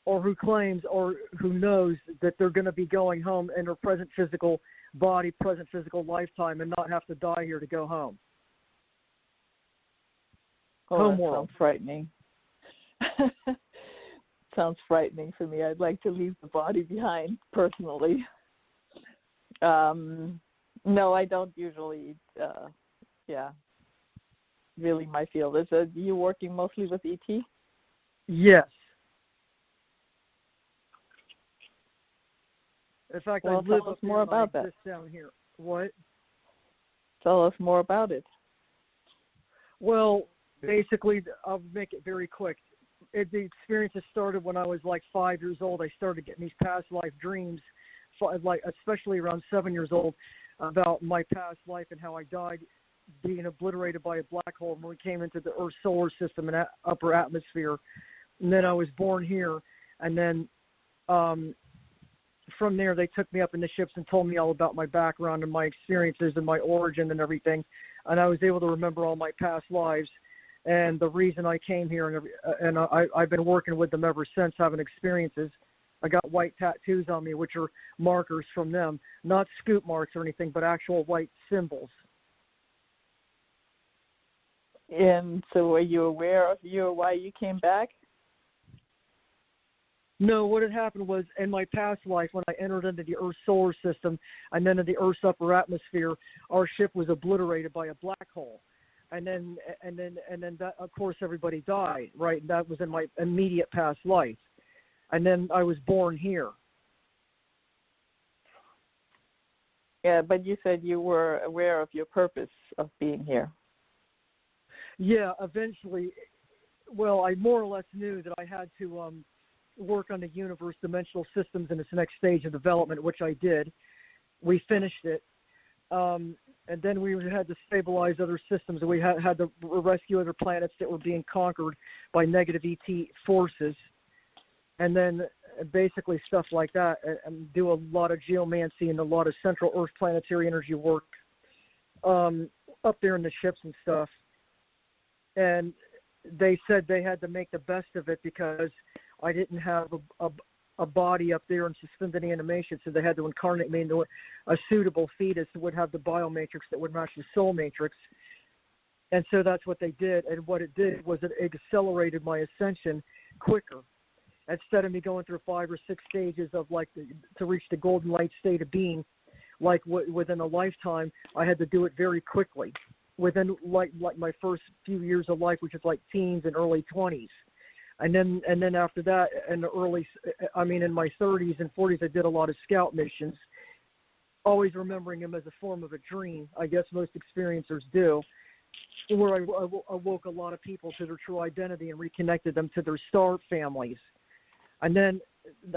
S4: or who claims, or who knows that they're going to be going home in their present physical body, present physical lifetime, and not have to die here to go home?
S2: Home world. Sounds frightening. Sounds frightening for me. I'd like to leave the body behind, personally. No, I don't usually. Really my field. Is you working mostly with ET?
S4: Yes. In fact,
S2: well,
S4: I live
S2: tell us
S4: up
S2: more about that.
S4: Down here. What?
S2: Tell us more about it.
S4: Well, basically, I'll make it very quick. The experiences started when I was like 5 years old. I started getting these past life dreams, like especially around 7 years old, about my past life and how I died being obliterated by a black hole when we came into the Earth's solar system and upper atmosphere. And then I was born here, and then from there they took me up in the ships and told me all about my background and my experiences and my origin and everything. And I was able to remember all my past lives and the reason I came here. And I've been working with them ever since, having experiences. I got white tattoos on me, which are markers from them, not scoop marks or anything, but actual white symbols.
S2: And so were you aware of why you came back?
S4: No, what had happened was in my past life, when I entered into the Earth's solar system and then in the Earth's upper atmosphere, our ship was obliterated by a black hole. And then that, of course, everybody died, right? And that was in my immediate past life. And then I was born here.
S2: Yeah, but you said you were aware of your purpose of being here.
S4: Yeah, eventually, well, I more or less knew that I had to work on the universe, dimensional systems in its next stage of development, which I did. We finished it. And then we had to stabilize other systems. We had to rescue other planets that were being conquered by negative ET forces. And then basically stuff like that, and do a lot of geomancy and a lot of central Earth planetary energy work up there in the ships and stuff. And they said they had to make the best of it because I didn't have a body up there in suspended animation, so they had to incarnate me into a suitable fetus that would have the biomatrix that would match the soul matrix. And so that's what they did. And what it did was it accelerated my ascension quicker. Instead of me going through 5 or 6 stages of to reach the golden light state of being, within a lifetime, I had to do it very quickly. Within like my first few years of life, which is like teens and early 20s. And then after that, in my 30s and 40s, I did a lot of scout missions, always remembering them as a form of a dream. I guess most experiencers do, where I awoke a lot of people to their true identity and reconnected them to their star families. And then,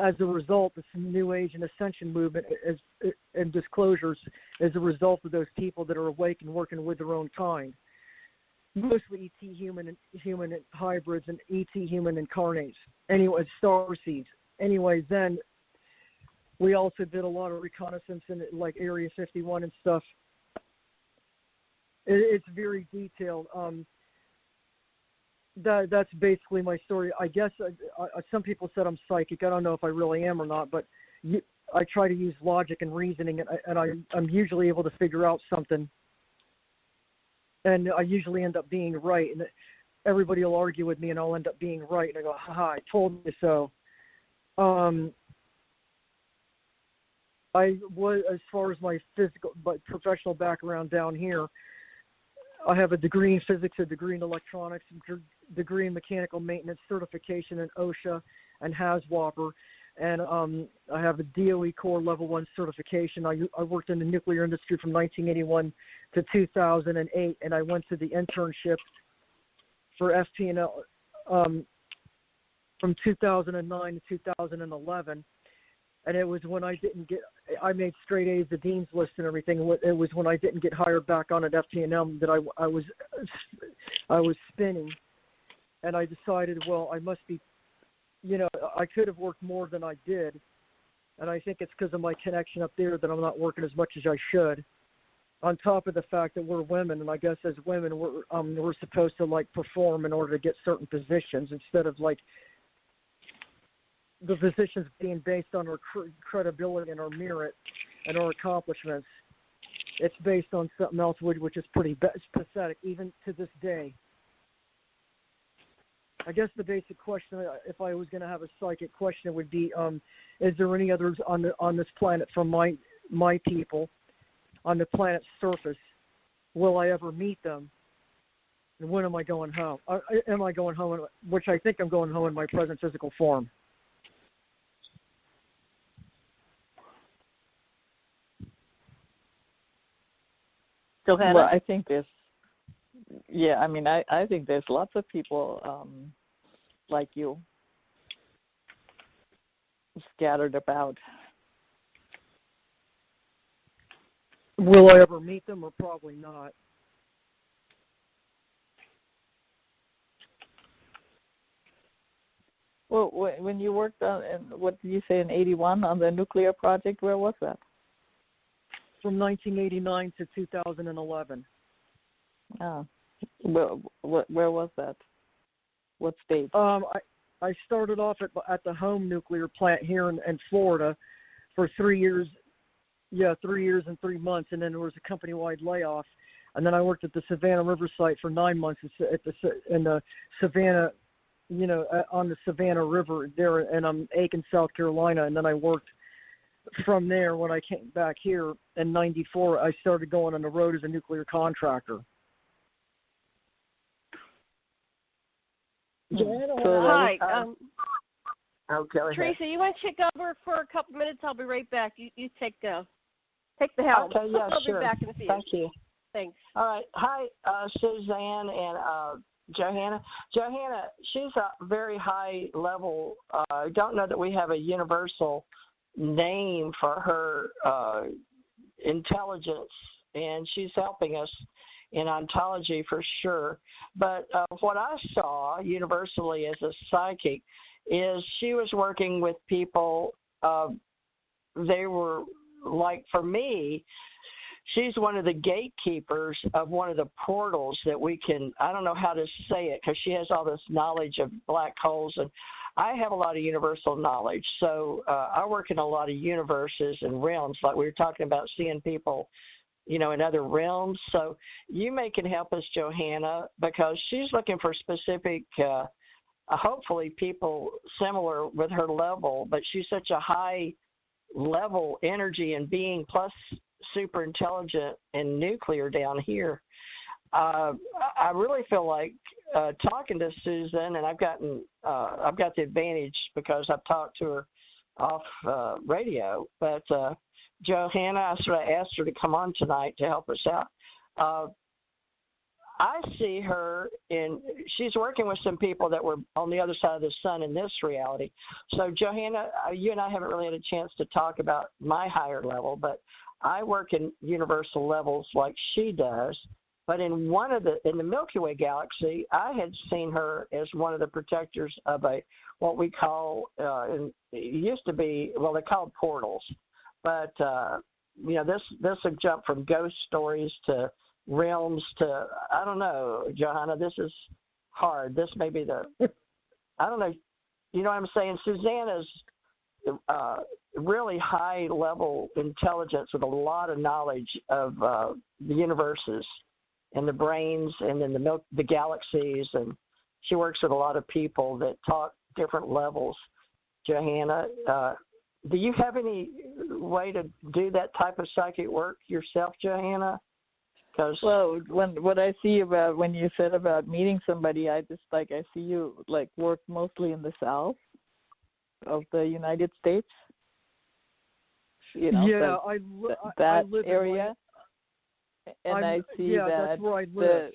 S4: as a result, this New Age and Ascension movement and disclosures is a result of those people that are awake and working with their own kind. Mostly ET human hybrids and ET human incarnates. Anyway, star seeds. Anyways, then we also did a lot of reconnaissance in like Area 51 and stuff. It's very detailed. That's basically my story. I guess some people said I'm psychic. I don't know if I really am or not, but I try to use logic and reasoning, and I'm usually able to figure out something. And I usually end up being right. And everybody will argue with me, and I'll end up being right. And I go, haha, I told you so. I was, as far as my professional background down here, I have a degree in physics, a degree in electronics, a degree in mechanical maintenance, certification in OSHA and HAZWOPER, and I have a DOE Core Level 1 certification. I worked in the nuclear industry from 1981 to 2008, and I went to the internship for FP&L from 2009 to 2011. And it was when I made straight A's, the dean's list and everything. It was when I didn't get hired back on at FT&M that I was spinning. And I decided, well, I must be, I could have worked more than I did. And I think it's because of my connection up there that I'm not working as much as I should. On top of the fact that we're women, and I guess as women, we're supposed to perform in order to get certain positions instead of the positions being based on our credibility and our merit and our accomplishments. It's based on something else, which is pretty pathetic, even to this day. I guess the basic question, if I was going to have a psychic question, would be, is there any others on this planet from my people on the planet's surface? Will I ever meet them? And when am I going home? Am I going home, which I think I'm going home in my present physical form.
S1: Johanna?
S2: Well, I think there's, I mean, I think there's lots of people like you scattered about.
S4: Will I ever meet them, or probably not?
S2: Well, when you worked on, what did you say, in 81 on the nuclear project, where was that?
S4: From 1989 to 2011.
S2: Oh, where was that? What state?
S4: I started off at the home nuclear plant here in Florida for 3 years. Yeah, 3 years and 3 months, and then there was a company-wide layoff. And then I worked at the Savannah River site for 9 months in the Savannah, on the Savannah River there, and Aiken, South Carolina. And then I worked from there. When I came back here in '94, I started going on the road as a nuclear contractor.
S1: Hi.
S3: Okay.
S1: Teresa, you want to check over for a couple minutes? I'll be right back. You take the helm.
S3: Okay, yeah,
S1: I'll
S3: sure.
S1: be back in a few.
S3: Thank you.
S1: Thanks.
S3: All right. Hi, Suzanne and Johanna. Johanna, she's a very high level. I don't know that we have a universal name for her intelligence, and she's helping us in ontology for sure. But what I saw universally as a psychic is she was working with people. They were, like, for me, she's one of the gatekeepers of one of the portals that we can, I don't know how to say it because she has all this knowledge of black holes, and I have a lot of universal knowledge. So I work in a lot of universes and realms, like we were talking about seeing people, in other realms. So you can help us, Johanna, because she's looking for specific, hopefully people similar with her level, but she's such a high level energy and being, plus super intelligent and nuclear down here. I really feel like talking to Susan, and I've got the advantage because I've talked to her off radio. But Johanna, I sort of asked her to come on tonight to help us out. I see her she's working with some people that were on the other side of the sun in this reality. So Johanna, you and I haven't really had a chance to talk about my higher level, but I work in universal levels like she does. But in the Milky Way galaxy, I had seen her as one of the protectors of what we call, it used to be, well, they called portals. But, this would jump from ghost stories to realms to, I don't know, Johanna, this is hard. This may be I don't know, you know what I'm saying? Susanna's really high level intelligence with a lot of knowledge of the universes and the brains and then the galaxies, and she works with a lot of people that talk different levels. Johanna, do you have any way to do that type of psychic work yourself, Johanna?
S2: Well, what I see about when you said about meeting somebody, I see you work mostly in the South of the United States.
S4: Yeah,
S2: that
S4: I live
S2: area, and I see that
S4: that's where I live.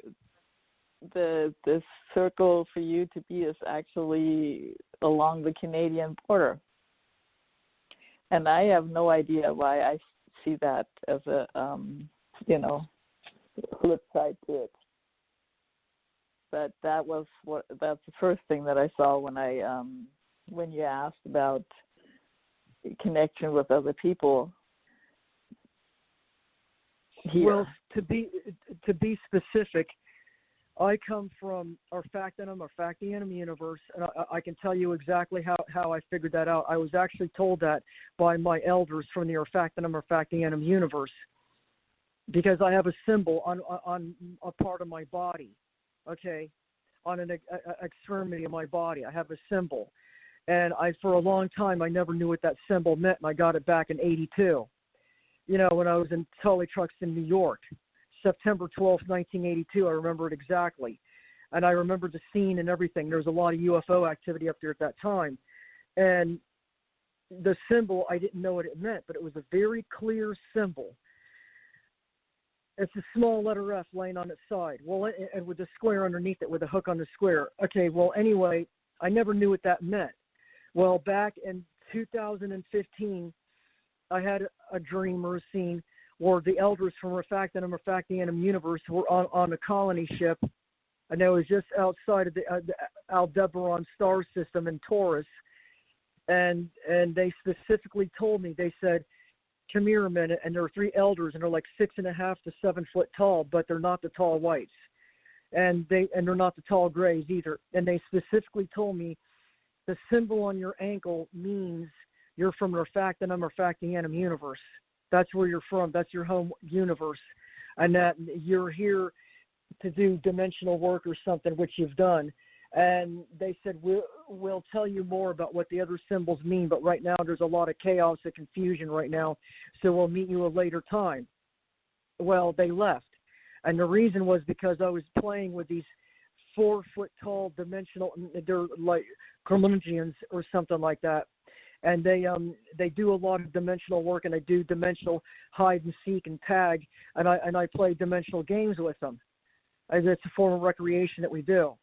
S2: the circle for you to be is actually along the Canadian border, and I have no idea why I see that as a flip side to it. But that's the first thing that I saw when you asked about connection with other people here.
S4: Well, to be specific, I come from our Factanum universe, and I can tell you exactly how I figured that out. I was actually told that by my elders from the Factanum universe, because I have a symbol on a part of my body, okay, on an extremity of my body. I have a symbol. And for a long time, I never knew what that symbol meant, and I got it back in '82. When I was in Tully Trucks in New York, September 12th, 1982, I remember it exactly. And I remember the scene and everything. There was a lot of UFO activity up there at that time. And the symbol, I didn't know what it meant, but it was a very clear symbol. It's a small letter F laying on its side. Well, and with the square underneath it, with a hook on the square. Okay, well, anyway, I never knew what that meant. Well, back in 2015, I had a dream or a scene where the elders from Refactanum Refactanum universe were on a colony ship, and it was just outside of the Aldebaran star system in Taurus, and they specifically told me, they said, come here a minute, and there are 3 elders, and they're like 6.5 to 7 foot tall, but they're not the tall whites, and they're not the tall grays either. And they specifically told me the symbol on your ankle means you're from Refactanum Refactanum universe. That's where you're from. That's your home universe, and that you're here to do dimensional work or something, which you've done. And they said, we'll tell you more about what the other symbols mean, but right now there's a lot of chaos and confusion right now, so we'll meet you a later time. Well, they left. And the reason was because I was playing with these 4 foot tall dimensional, they're like Kremlingians or something like that. And they do a lot of dimensional work, and I do dimensional hide and seek and tag, and I play dimensional games with them. It's a form of recreation that we do.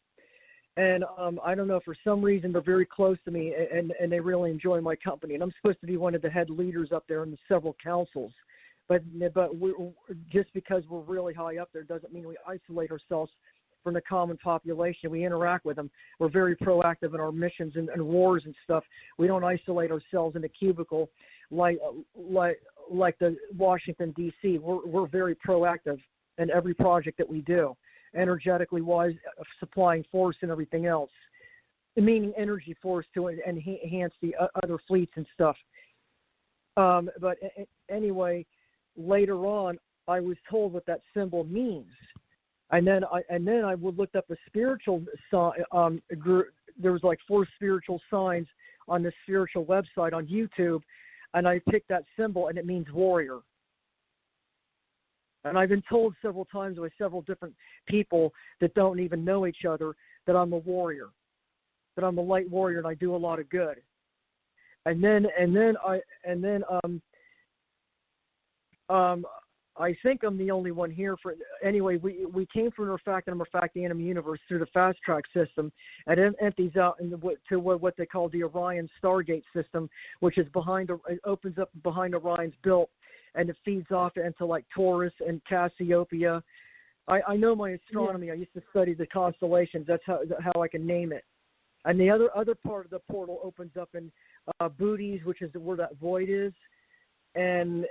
S4: And I don't know, for some reason they're very close to me, and they really enjoy my company. And I'm supposed to be one of the head leaders up there in the several councils. But just because we're really high up there doesn't mean we isolate ourselves from the common population. We interact with them. We're very proactive in our missions and wars and stuff. We don't isolate ourselves in a cubicle like the Washington, D.C. We're very proactive in every project that we do, energetically wise, supplying force and everything else, meaning energy force to enhance the other fleets and stuff. But anyway, later on, I was told what that symbol means. And then I looked up a spiritual group. There was like 4 spiritual signs on the spiritual website on YouTube, and I picked that symbol, and it means warrior. And I've been told several times by several different people that don't even know each other that I'm a warrior, that I'm a light warrior, and I do a lot of good. I think I'm the only one here for. Anyway, we came from Refactanum Refactanum universe through the fast track system, and it empties out to what they call the Orion Stargate system, which is it opens up behind Orion's belt, and it feeds off into like Taurus and Cassiopeia. I know my astronomy. Yeah. I used to study the constellations. That's how I can name it. And the other part of the portal opens up in Bootes, which is where that void is. And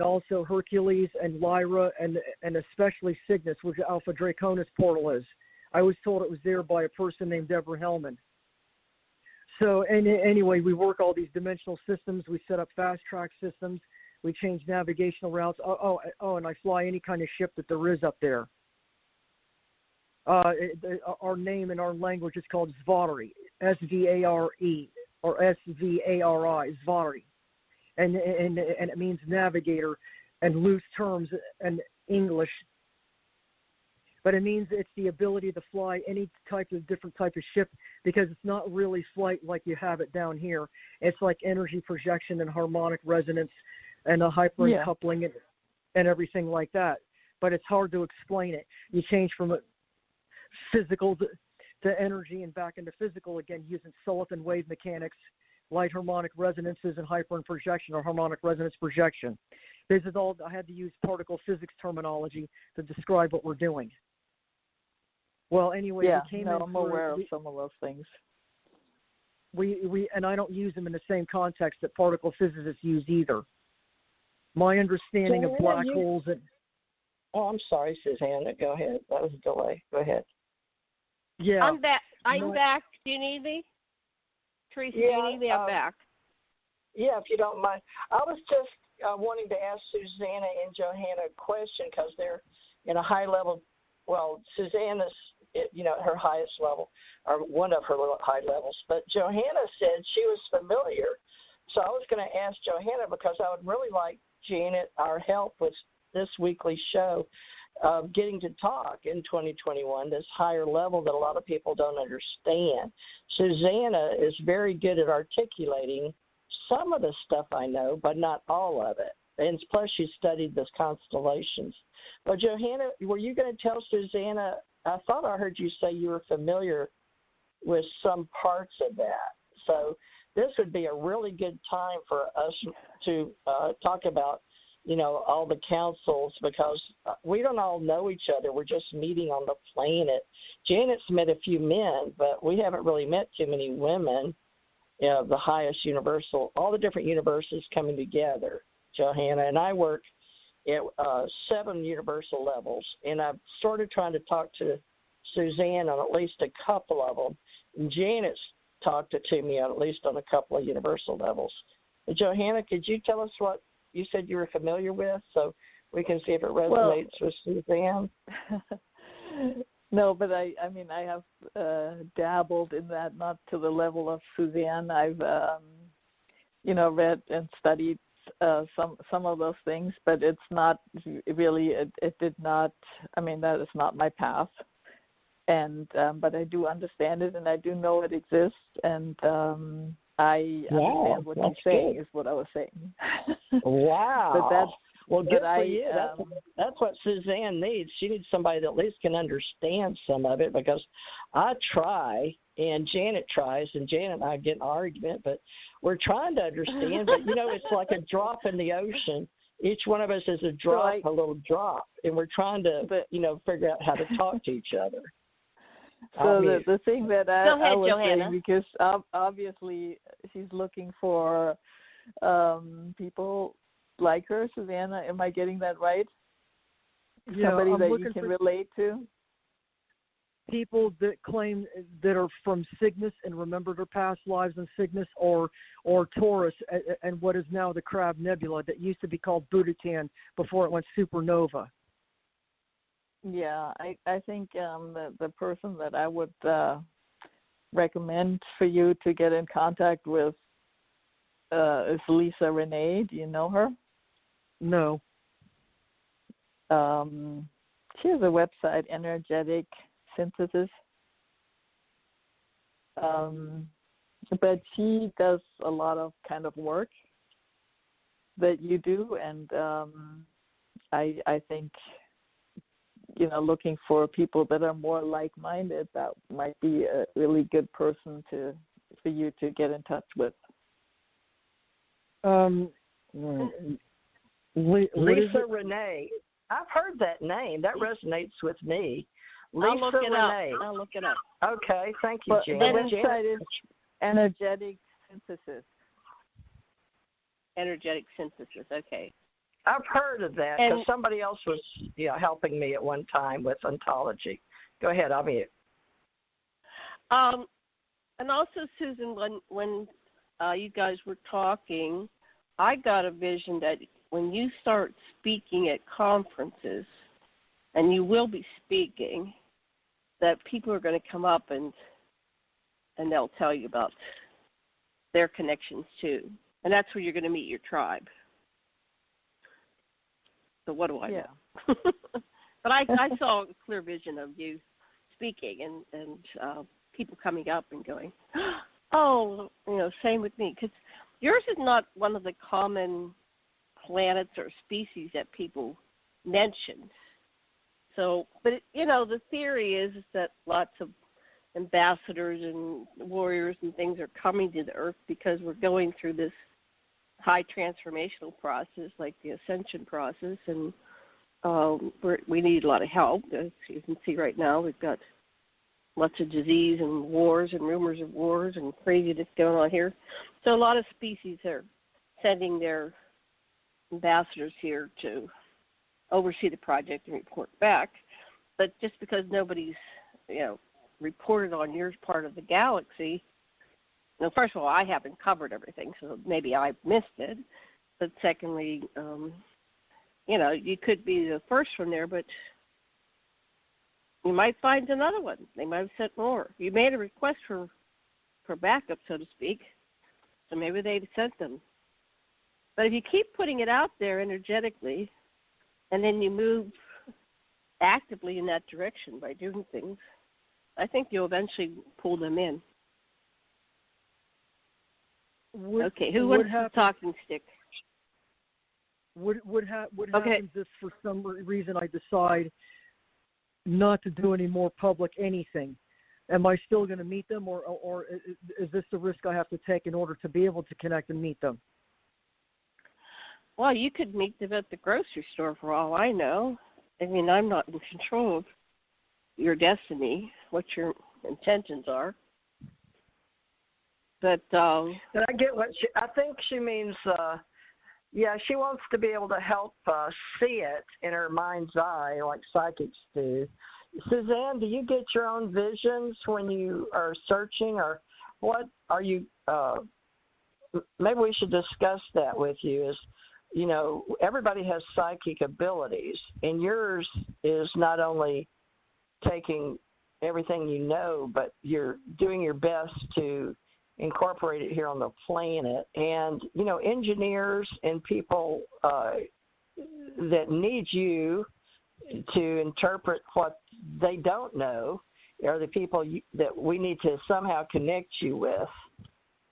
S4: also Hercules and Lyra and especially Cygnus, which Alpha Draconis portal is. I was told it was there by a person named Deborah Hellman. So anyway, we work all these dimensional systems. We set up fast track systems. We change navigational routes. And I fly any kind of ship that there is up there. Our name in our language is called Svari, S-V-A-R-E, or S-V-A-R-I, Svari. And it means navigator and loose terms in English. But it means it's the ability to fly any different type of ship, because it's not really flight like you have it down here. It's like energy projection and harmonic resonance and a hyper-coupling and everything like that. But it's hard to explain it. You change from a physical to energy and back into physical again using Sullivan wave mechanics, light harmonic resonances, and hyper and projection or harmonic resonance projection. This is all. I had to use particle physics terminology to describe what we're doing. Well, anyway,
S2: I'm aware of some of those things.
S4: And I don't use them in the same context that particle physicists use either. My understanding of black holes and.
S3: Oh, I'm sorry, Susanna. Go ahead. That was a delay. Go ahead.
S4: Yeah.
S1: I'm back. Do you need me? Teresa, do you need me? I'm back.
S3: Yeah, if you don't mind. I was just wanting to ask Susanna and Johanna a question because they're in a high level. Well, Susanna's, her highest level, or one of her high levels. But Johanna said she was familiar. So I was going to ask Johanna because I would really like Janet, our help with this weekly show, getting to talk in 2021, this higher level that a lot of people don't understand. Susanna is very good at articulating some of the stuff I know, but not all of it. and plus she studied the constellations. Well, Johanna, were you going to tell Susanna? I thought I heard you say you were familiar with some parts of that. So this would be a really good time for us to talk about, all the councils, because we don't all know each other. We're just meeting on the planet. Janet's met a few men, but we haven't really met too many women. The highest universal, all the different universes coming together. Johanna and I work at 7 universal levels, and I've started trying to talk to Suzanne on at least a couple of them. And Janet's talked to me on at least on a couple of universal levels. But Johanna, could you tell us what you said you were familiar with, so we can see if it resonates with Suzanne?
S2: No, but I have dabbled in that, not to the level of Suzanne. I've, read and studied some of those things, but it's not really. It did not. That is not my path. And but I do understand it, and I do know it exists, and I understand what you're saying. Is what I was saying.
S3: Wow.
S2: But
S3: good for you. That's what Suzanne needs. She needs somebody that at least can understand some of it, because I try, and Janet tries, and Janet and I get an argument, but we're trying to understand. But, it's like a drop in the ocean. Each one of us is a drop, a little drop, and we're trying to, figure out how to talk to each other.
S2: So the thing that I was
S1: Johanna.
S2: saying, because obviously she's looking for people like her, Susanna. Am I getting that right?
S4: Yeah,
S2: somebody
S4: I'm
S2: that
S4: looking
S2: you can
S4: for
S2: relate to?
S4: People that claim that are from Cygnus and remember their past lives in Cygnus, or Taurus and what is now the Crab Nebula that used to be called Budokan before it went supernova.
S2: Yeah, I think the person that I would recommend for you to get in contact with is Lisa Renee. Do you know her?
S4: No.
S2: She has a website, Energetic Synthesis. But she does a lot of kind of work that you do, and I think, looking for people that are more like-minded, that might be a really good person for you to get in touch with.
S3: Lisa Renee. I've heard that name. That resonates with me. Lisa Renee.
S1: I'll look it up.
S3: Okay, thank you, Jan.
S2: The website is Energetic Synthesis.
S1: Energetic Synthesis, okay.
S3: I've heard of that because somebody else was helping me at one time with ontology. Go ahead, I'll mute.
S1: And also, Susan, when you guys were talking, I got a vision that when you start speaking at conferences, and you will be speaking, that people are going to come up and they'll tell you about their connections too. And that's where you're going to meet your tribe. So what do I know? But I saw a clear vision of you speaking and people coming up and going, oh, same with me. Because yours is not one of the common planets or species that people mention. So, but, the theory is that lots of ambassadors and warriors and things are coming to the Earth because we're going through this high transformational process, like the ascension process, and we need a lot of help. As you can see right now, we've got lots of disease and wars and rumors of wars and craziness going on here. So a lot of species are sending their ambassadors here to oversee the project and report back. But just because nobody's, reported on your part of the galaxy, first of all, I haven't covered everything, so maybe I missed it. But secondly, you could be the first from there, but you might find another one. They might have sent more. You made a request for backup, so to speak, so maybe they sent them. But if you keep putting it out there energetically, and then you move actively in that direction by doing things, I think you'll eventually pull them in. Okay, who wants the talking stick?
S4: What happens if for some reason I decide not to do any more public anything? Am I still going to meet them, or is this the risk I have to take in order to be able to connect and meet them?
S1: Well, you could meet them at the grocery store for all I know. I mean, I'm not in control of your destiny, what your intentions are. But
S3: and I get what I think she means. She wants to be able to help see it in her mind's eye, like psychics do. Suzanne, do you get your own visions when you are searching, or what are you? Maybe we should discuss that with you. Is everybody has psychic abilities, and yours is not only taking everything you know, but you're doing your best to incorporate it here on the planet. And engineers and people that need you to interpret what they don't know are the people that we need to somehow connect you with.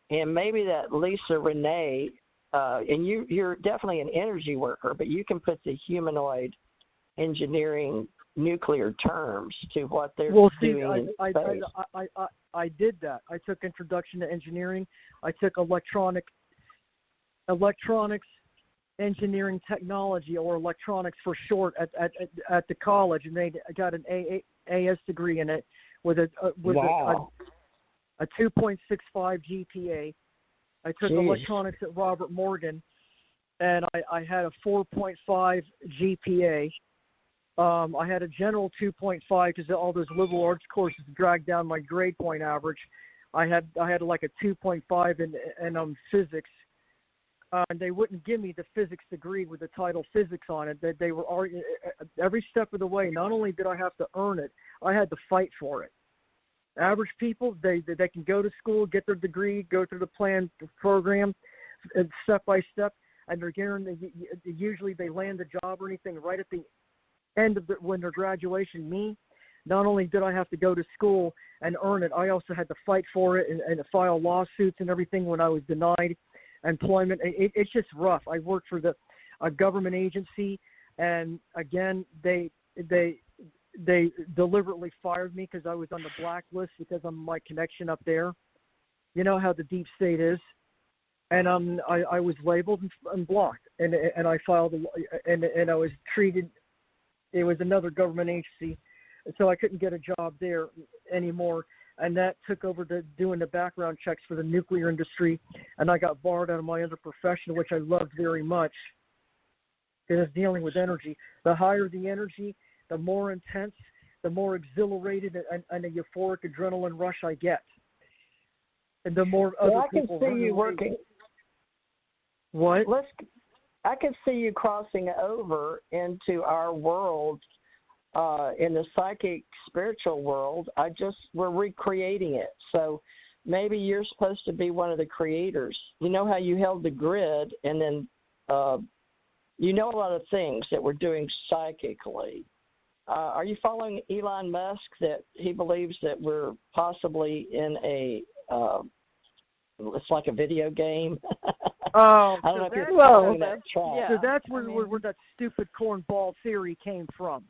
S3: And maybe that Lisa Renee, and you're definitely an energy worker, but you can put the humanoid engineering nuclear terms to what they're doing in space.
S4: I did that. I took Introduction to Engineering. I took electronics engineering technology, or electronics for short, at the college, and they got an AS degree in it with a 2.65 GPA. I took electronics at Robert Morgan, and I had a 4.5 GPA. I had a general 2.5 because all those liberal arts courses dragged down my grade point average. I had like a 2.5 in physics. They wouldn't give me the physics degree with the title physics on it. They were every step of the way. Not only did I have to earn it, I had to fight for it. Average people, they can go to school, get their degree, go through the plan program, step by step, and they're guaranteed. Usually, they land a job or anything right at the end of when their graduation. Me, not only did I have to go to school and earn it, I also had to fight for it and file lawsuits and everything when I was denied employment. It's just rough. I worked for a government agency, and again, they deliberately fired me because I was on the blacklist because of my connection up there. You know how the deep state is. And I was labeled and blocked, and I filed, and I was treated. It was another government agency, so I couldn't get a job there anymore. And that took over to doing the background checks for the nuclear industry, and I got barred out of my other profession, which I loved very much, because it's dealing with energy. The higher the energy, the more intense, the more exhilarated and a euphoric adrenaline rush I get. And the more other people...
S3: I can see you working...
S4: What?
S3: I can see you crossing over into our world, in the psychic spiritual world. We're recreating it. So maybe you're supposed to be one of the creators. You know how you held the grid, and then you know a lot of things that we're doing psychically. Are you following Elon Musk, that he believes that we're possibly in it's like a video game?
S4: Oh,
S3: I don't know if you're
S4: well,
S3: that track.
S4: Yeah, so that's where that stupid cornball theory came from.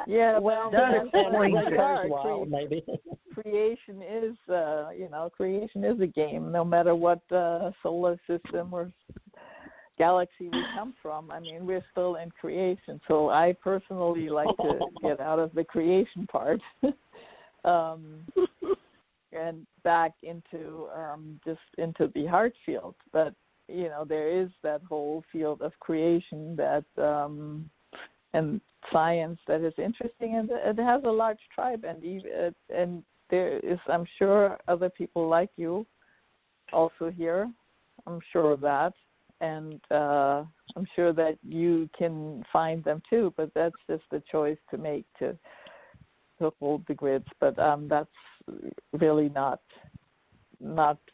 S2: Yeah,
S3: well,
S2: that
S3: explains
S2: it.
S3: Maybe
S2: creation is, creation is a game. No matter what solar system or galaxy we come from, I mean, we're still in creation. So I personally like to get out of the creation part. And back into just into the heart field. But there is that whole field of creation that and science that is interesting, and it has a large tribe, and there is, I'm sure, other people like you also here. I'm sure of that, and I'm sure that you can find them too. But that's just a choice to make to hold the grids. But that's really not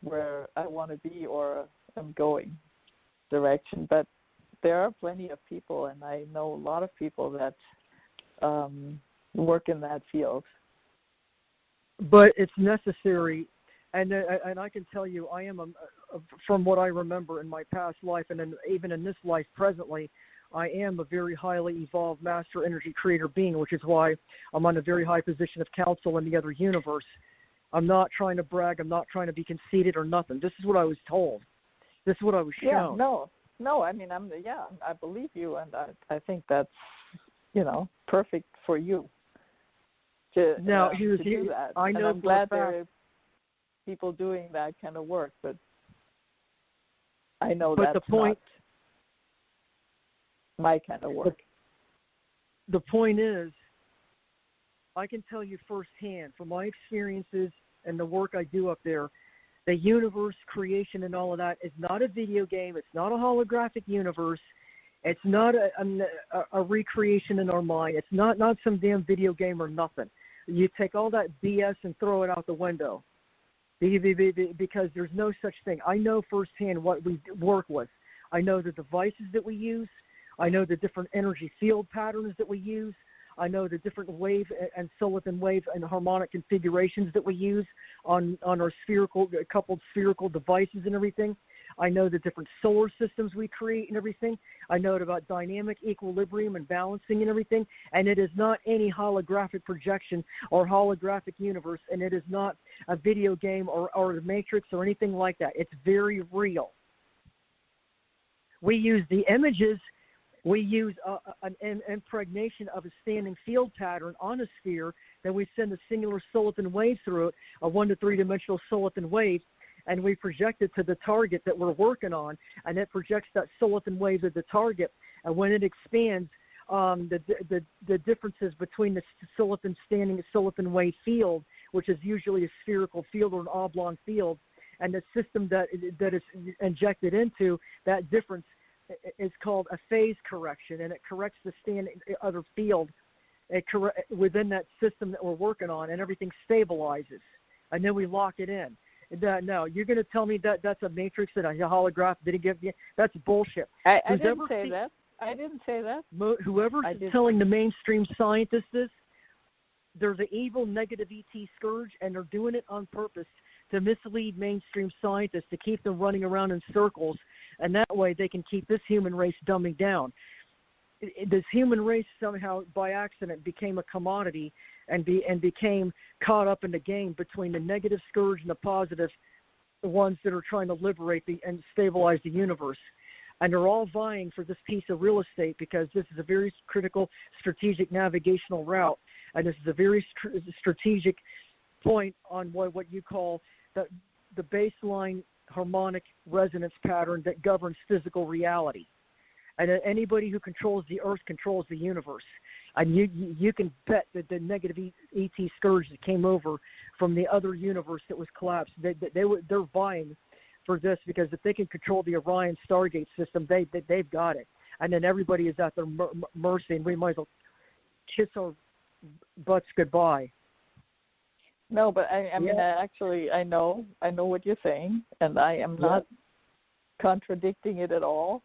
S2: where I want to be or I'm going direction. But there are plenty of people, and I know a lot of people that work in that field.
S4: But it's necessary And I can tell you, I am from what I remember in my past life, and even in this life presently, I am a very highly evolved master energy creator being, which is why I'm on a very high position of counsel in the other universe. I'm not trying to brag. I'm not trying to be conceited or nothing. This is what I was told. This is what I was shown.
S2: Yeah, no. I mean, I believe you, and I think that's, perfect for you to do that.
S4: I know,
S2: and I'm glad there are people doing that kind of work, but I know that's not my kind of work.
S4: The point is, I can tell you firsthand from my experiences and the work I do up there, the universe, creation, and all of that is not a video game. It's not a holographic universe. It's not a recreation in our mind. It's not some damn video game or nothing. You take all that BS and throw it out the window because there's no such thing. I know firsthand what we work with. I know the devices that we use. I know the different energy field patterns that we use. I know the different wave and silicon wave and harmonic configurations that we use on our coupled spherical devices and everything. I know the different solar systems we create and everything. I know about dynamic equilibrium and balancing and everything. And it is not any holographic projection or holographic universe, and it is not a video game or the Matrix or anything like that. It's very real. We use the images. We use an impregnation of a standing field pattern on a sphere. Then we send a singular silicon wave through it, a 1 to 3 dimensional silicon wave, and we project it to the target that we're working on, and it projects that silicon wave to the target. And when it expands, the differences between the silicon wave field, which is usually a spherical field or an oblong field, and the system that is injected into, that difference is called a phase correction, and it corrects the other field within that system that we're working on, and everything stabilizes, and then we lock it in. No, you're going to tell me that that's a matrix and a holograph didn't give you? That's bullshit.
S2: I didn't say that. I didn't say that.
S4: Whoever's telling the mainstream scientists this, there's an evil negative ET scourge, and they're doing it on purpose to mislead mainstream scientists, to keep them running around in circles, and that way they can keep this human race dumbing down. This human race somehow by accident became a commodity and became caught up in the game between the negative scourge and the positive, the ones that are trying to liberate and stabilize the universe. And they're all vying for this piece of real estate because this is a very critical strategic navigational route, and this is a very strategic point on what you call the baseline harmonic resonance pattern that governs physical reality. And anybody who controls the earth controls the universe. And you can bet that the negative ET scourge that came over from the other universe that was collapsed, they're vying for this, because if they can control the Orion Stargate system, they've got it. And then everybody is at their mercy, and we might as well kiss our butts goodbye.
S2: No, but I mean, I know what you're saying, and I am not contradicting it at all.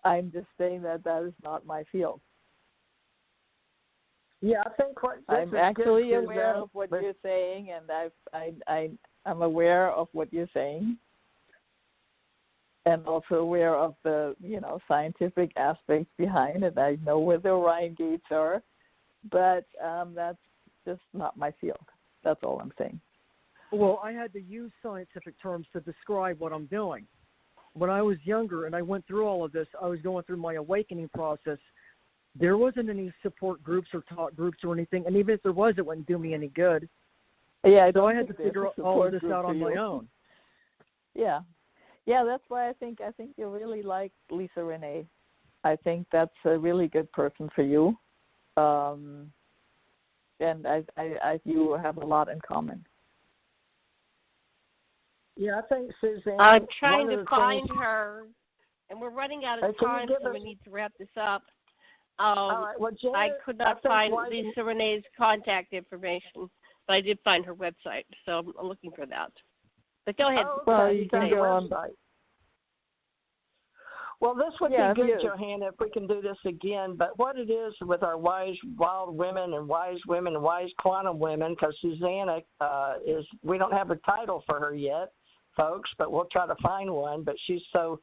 S2: I'm just saying that is not my field.
S3: Yeah, I think
S2: I'm actually aware of what you're saying, and I'm aware of what you're saying, and also aware of the scientific aspects behind it. I know where the Orion gates are, but that's just not my field. That's all I'm saying.
S4: Well, I had to use scientific terms to describe what I'm doing. When I was younger and I went through all of this, I was going through my awakening process. There wasn't any support groups or talk groups or anything, and even if there was, it wouldn't do me any good.
S2: Yeah,
S4: so I had to figure all of this out on my own.
S2: Yeah, that's why I think you really like Lisa Renee. I think that's a really good person for you, and I you have a lot in common.
S3: Yeah, I think Suzanne.
S1: I'm trying to find her, and we're running out of time, so we need to wrap this up.
S3: All right. Well, Janet,
S1: I could not find Lisa Renee's contact information, but I did find her website, so I'm looking for that. But go ahead.
S3: Oh, okay.
S2: Well, you can go on.
S3: Well, this would
S2: Yeah,
S3: be good,
S2: yes.
S3: Johanna, if we can do this again. But what it is with our wise wild women and wise quantum women, because Susanna we don't have a title for her yet, folks, but we'll try to find one. But she's so,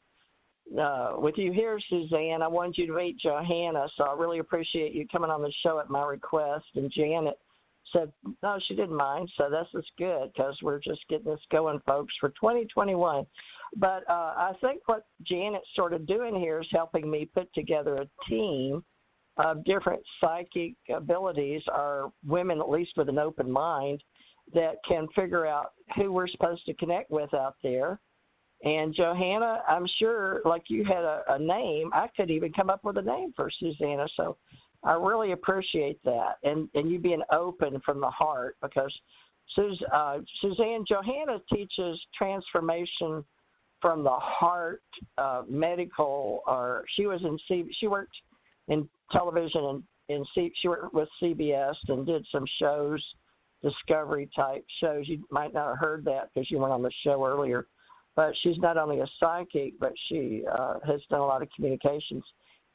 S3: with you here, Suzanne, I wanted you to meet Johanna, so I really appreciate you coming on the show at my request. And Janet said, no, she didn't mind, so this is good because we're just getting this going, folks, for 2021. But I think what Janet's sort of doing here is helping me put together a team of different psychic abilities, or women at least with an open mind, that can figure out who we're supposed to connect with out there. And Johanna, I'm sure, like you had a name, I could even come up with a name for Susanna. So I really appreciate that, and you being open from the heart, because Suzanne, Johanna teaches transformation from the heart, medical, or she worked in television and she worked with CBS and did some shows, Discovery type shows. You might not have heard that because you weren't on the show earlier, but she's not only a psychic, but she has done a lot of communications.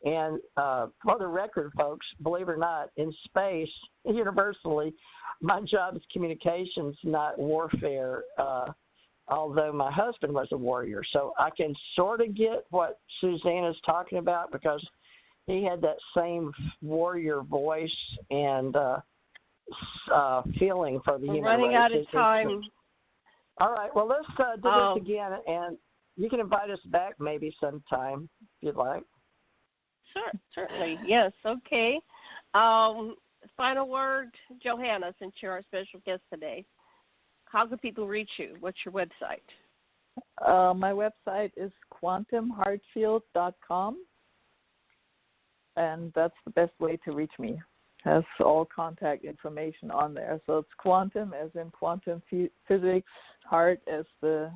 S3: And for the record, folks, believe it or not, in space, universally, my job is communications, not warfare, although my husband was a warrior. So I can sort of get what Susanna's talking about, because he had that same warrior voice and feeling for the human race.
S1: Running out of time.
S3: All right, well, let's do this again, and you can invite us back maybe sometime if you'd like.
S1: Sure, certainly. Yes, okay. Final word, Johanna, since you're our special guest today. How can people reach you? What's your website?
S2: My website is quantumheartfield.com, and that's the best way to reach me. It has all contact information on there. So it's quantum as in quantum physics, heart as the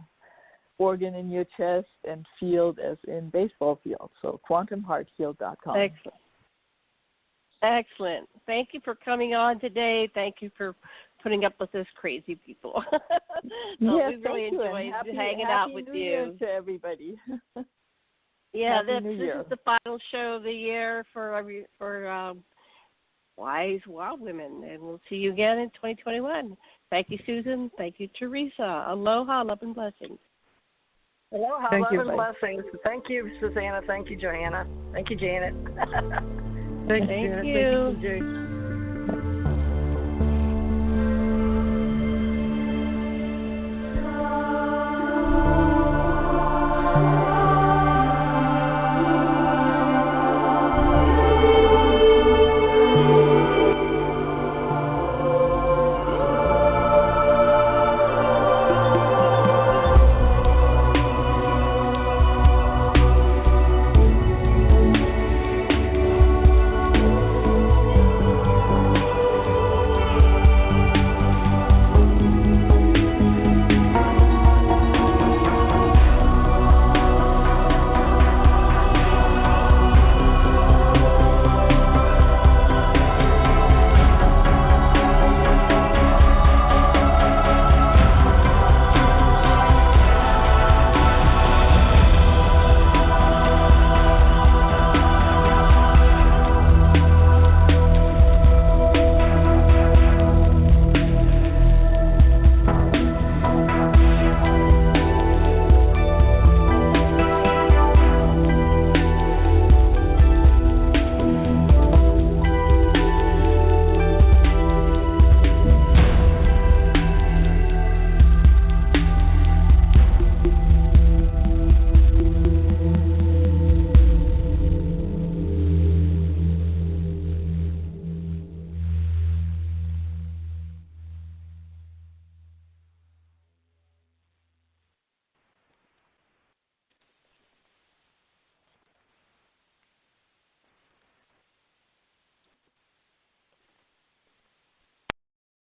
S2: organ in your chest, and field as in baseball field. So quantumheartfield.com.
S1: Excellent. Excellent. Thank you for coming on today. Thank you for putting up with this crazy people.
S2: Yes,
S1: we really enjoyed hanging
S2: out
S1: with
S2: New
S1: you.
S2: Year to everybody.
S1: Yeah, this
S2: Year.
S1: is the final show of the year for Wise Wild Women, and we'll see you again in 2021. Thank you, Susan. Thank you, Teresa. Aloha, love and blessings.
S3: Aloha,
S4: Thank
S3: love
S4: you.
S3: and blessings. Thank you, Susanna. Thank you, Johanna. Thank you, Janet.
S4: Thank
S1: Thank
S4: you.
S1: you.
S4: Thank you, TJ.